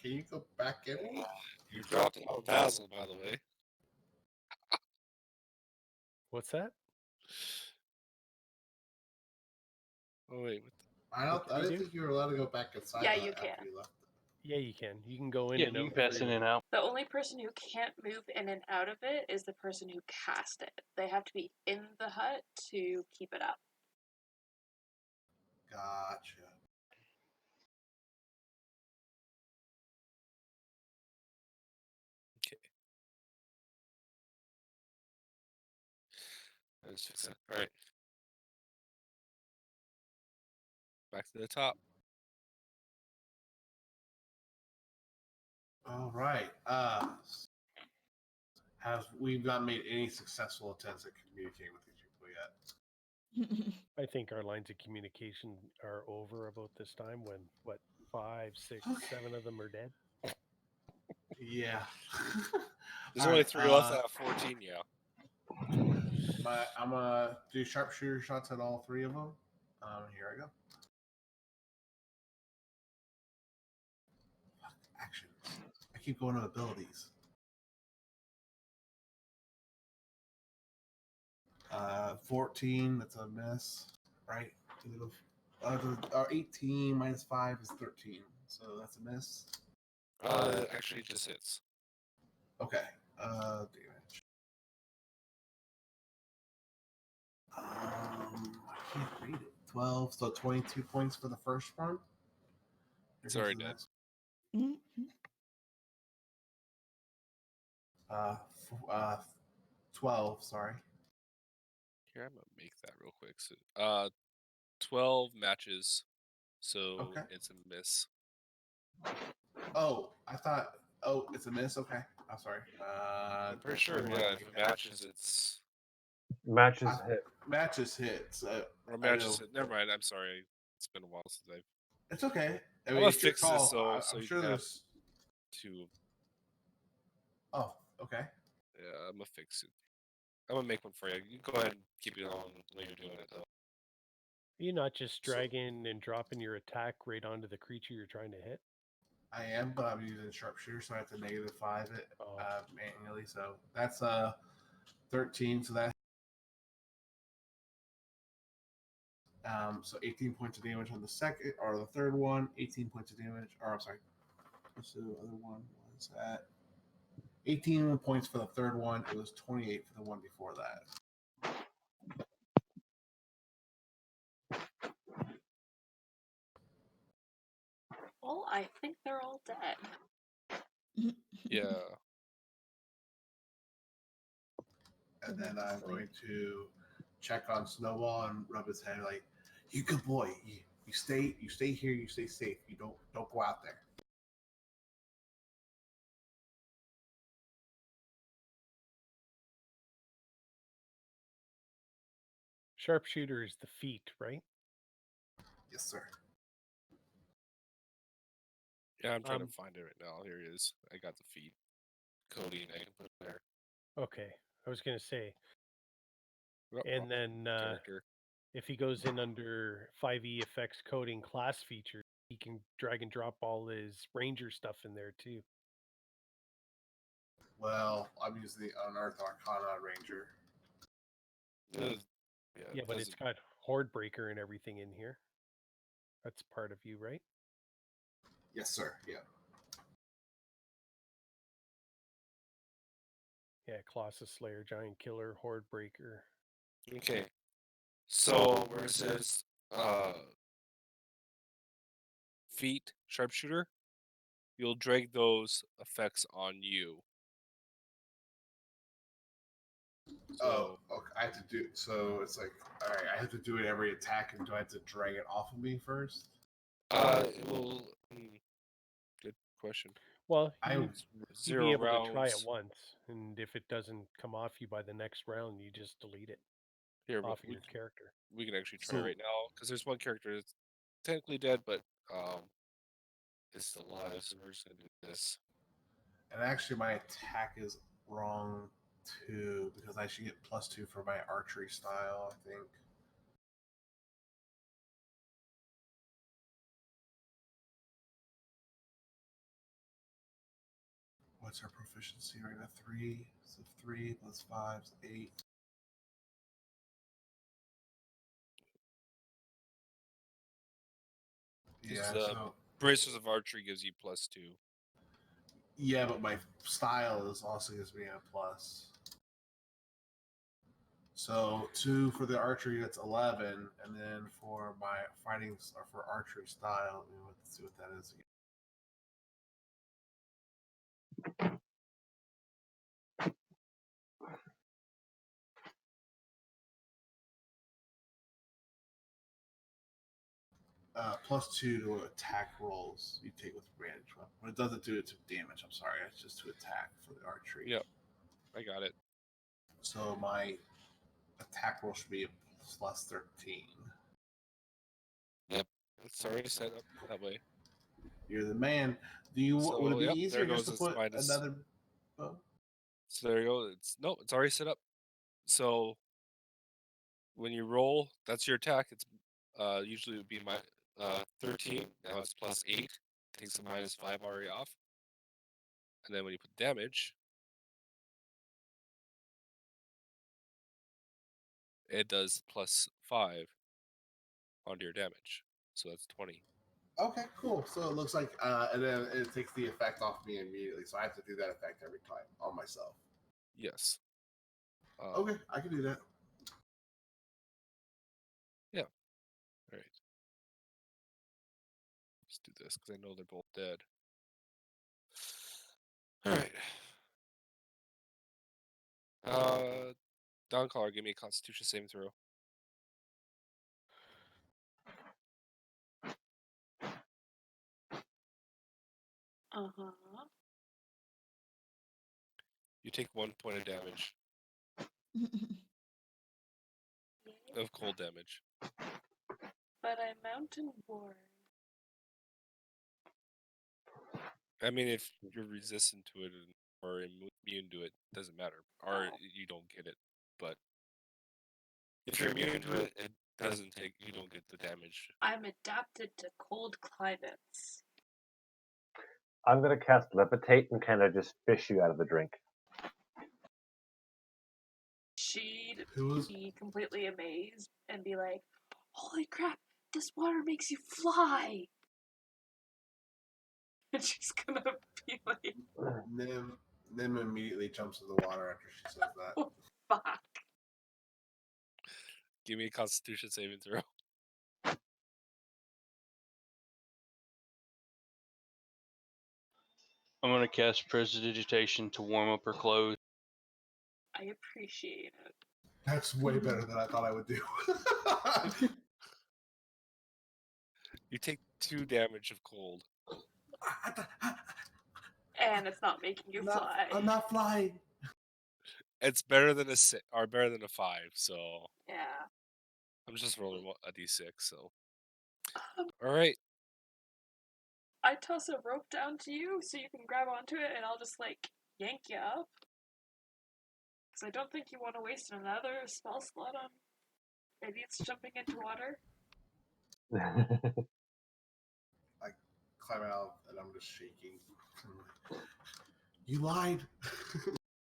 Can you go back in? You dropped out Basil, by the way. What's that? Oh wait, what What I did he didn't do? think you were allowed to go back inside. Yeah, the hut you after can. you left. Yeah, you can. You can go in Yeah, and you out. can pass in freely. and out. The only person who can't move in and out of it is the person who cast it. They have to be in the hut to keep it up. Gotcha. Okay. Let's fix that. All right. Back to the top. All right. Have we not made any successful attempts at communicating with these people yet? I think our lines of communication are over about this time when what 5, 6, Okay. 7 of them are dead. Yeah. There's All only right, 3 left out of 14. Yeah. I'm gonna do sharpshooter shots at all 3 of them. Here I go. Actions. I keep going to abilities. 14. That's a miss, right? 18 minus 5 is 13, so that's a miss. Actually, it just hits. Okay. Damage. I can't read it. 12, so 22 points for the first one. It's already dead. Mhm. 12, sorry. Here, I'm gonna make that real quick. So, 12 matches, so Okay. it's a miss. Oh, I thought. Oh, it's a miss. Okay, I'm sorry. I'm pretty sure. Yeah, if it matches, it's Matches hit. Matches hits. or I matches. know. Never mind. I'm sorry. It's been a while since I've. It's okay. I I'm mean, gonna it's your fix this call. so I'm you sure can have there's. 2. Oh, okay. Yeah, I'm gonna fix it. I'm gonna make one for you. You go ahead and keep it on while you're doing it though. You're not just So- dragging and dropping your attack right onto the creature you're trying to hit. I am, but I'm using sharpshooter, so I have to -5 it Oh. manually. So that's 13. So that so 18 points of damage on the second or the third one. 18 points of damage. Or I'm sorry. So the other one was at 18 points for the third one. It was 28 for the one before that. Well, I think they're all dead. Yeah. And Go then back to I'm sleep. going to check on Snowball and rub his head like, "You good boy. You stay here. You stay safe. You don't go out there." Sharpshooter is the feet, right? Yes, sir. Yeah, I'm trying to Um, find it right now. Here it is. I got the feed. Cody and I can put it there. Okay, I was gonna say, Oh, wrong and then character. if he goes in under 5e effects coding class feature, he can drag and drop all his ranger stuff in there too. Well, I'm using the Unearthed Arcana Ranger. Yeah, but it's got Horde Breaker and everything in here. That's part of you, right? Yes, sir. Yeah. Yeah, Colossus Slayer, Giant Killer, Horde Breaker. Okay. So where it says feet sharpshooter, you'll drag those effects on you. Oh, okay. I have to do so. It's like, all right, I have to do it every attack, and do I have to drag it off of me first? It will. Good question. Well, I you'd Zero be able rounds. to try it once, and if it doesn't come off you by the next round, you just delete it Here, off of your character. we can actually try So- right now because there's one character technically dead, but it's still alive, so we're just gonna do this. And actually, my attack is wrong too because I should get +2 for my archery style. I think. What's our proficiency right now? 3. So 3 plus 5 is 8. Yeah, so Bracers of Archery gives you +2. yeah, but my style is also gives me a plus. So 2 for the archery, that's 11, and then for my fighting or for archery style, let's see what that is again. +2 to attack rolls you take with range weapon. But it doesn't do it to damage. I'm sorry, it's just to attack for the archery. Yep, I got it. So my attack roll should be a +13. Yep, it's already set up that way. You're the man. Do you? So, would it be yep, easier there just to goes its put minus. another? Oh. So there you go. It's already set up. So when you roll, that's your attack. It's usually it would be my 13. Now it's +8. Takes a -5 already off. And then when you put damage, it does +5 onto your damage. So that's 20. Okay, cool. So it looks like, and then it takes the effect off me immediately. So I have to do that effect every time on myself. Yes. Okay, I can do that. Yeah. All right. Let's do this because I know they're both dead. All right. Dawncaller, give me a Constitution saving throw. You take 1 point of damage of cold damage. But I'm mountain born. I mean, if you're resistant to it or immune to it, doesn't matter. Or you don't get it. But if you're immune to it, it doesn't take. You don't get the damage. I'm adapted to cold climates. I'm going to cast Levitate and kind of just fish you out of the drink. She'd Who is? be completely amazed and be like, "Holy crap, this water makes you fly!" And she's gonna be like, Nim immediately jumps in the water after she says that. "Oh, fuck." Give me a Constitution saving throw. I'm going to cast Prestidigitation to warm up her clothes. I appreciate it. That's way better than I thought I would do. You take 2 damage of cold. And it's not making you fly. I'm not flying. It's better than better than a 5. So Yeah. I'm just rolling a d6. So all right. I toss a rope down to you so you can grab onto it, and I'll just like yank you up. Because I don't think you want to waste another spell slot on idiots jumping into water. I climb out and I'm just shaking. You lied.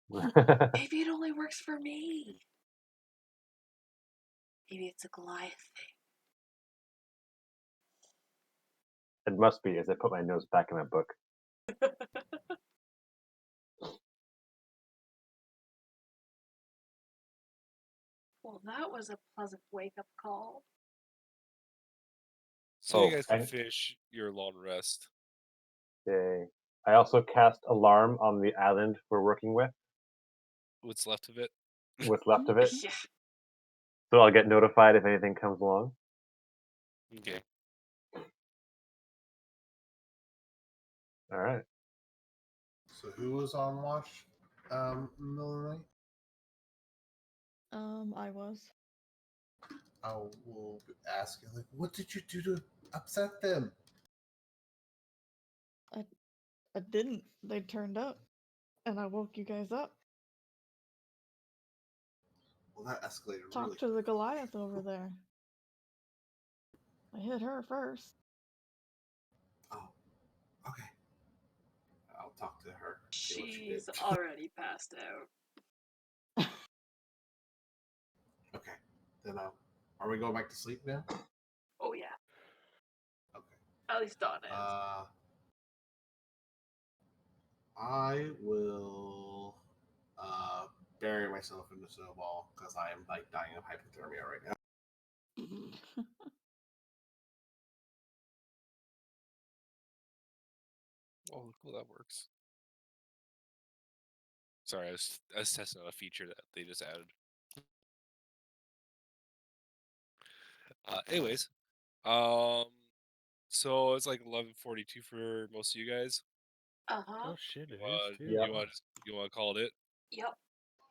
Maybe it only works for me. Maybe it's a Goliath It must be, as I put my nose back in my book. thing. Well, that was a pleasant wake-up call. So you guys can and- finish your long rest. Yay. I also cast Alarm on the island we're working with, What's left of it? what's left of it. Yeah. So I'll get notified if anything comes along. Okay. All right. So who was on watch in the middle of the night? I was. I will ask you, like, what did you do to upset them. I didn't. They turned up, and I woke you guys up. Well, that escalated Talk really to the quickly. Goliath over there. I hit her first. Oh, okay. I'll talk to her. See what she did. She's already passed out. Okay. Then, are we going back to sleep now? Oh yeah, Okay. at least Dawn is. I will bury myself in the snowball because I am like dying of hypothermia right now. Oh, cool, that works. Sorry, I was testing out a feature that they just added. Anyways, so it's like 11:42 for most of you guys. Oh shit, it is too. Yeah. You want to call it? Yep.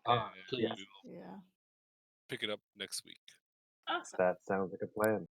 And Please. we will Yeah. pick it up next week. Awesome. That sounds like a plan.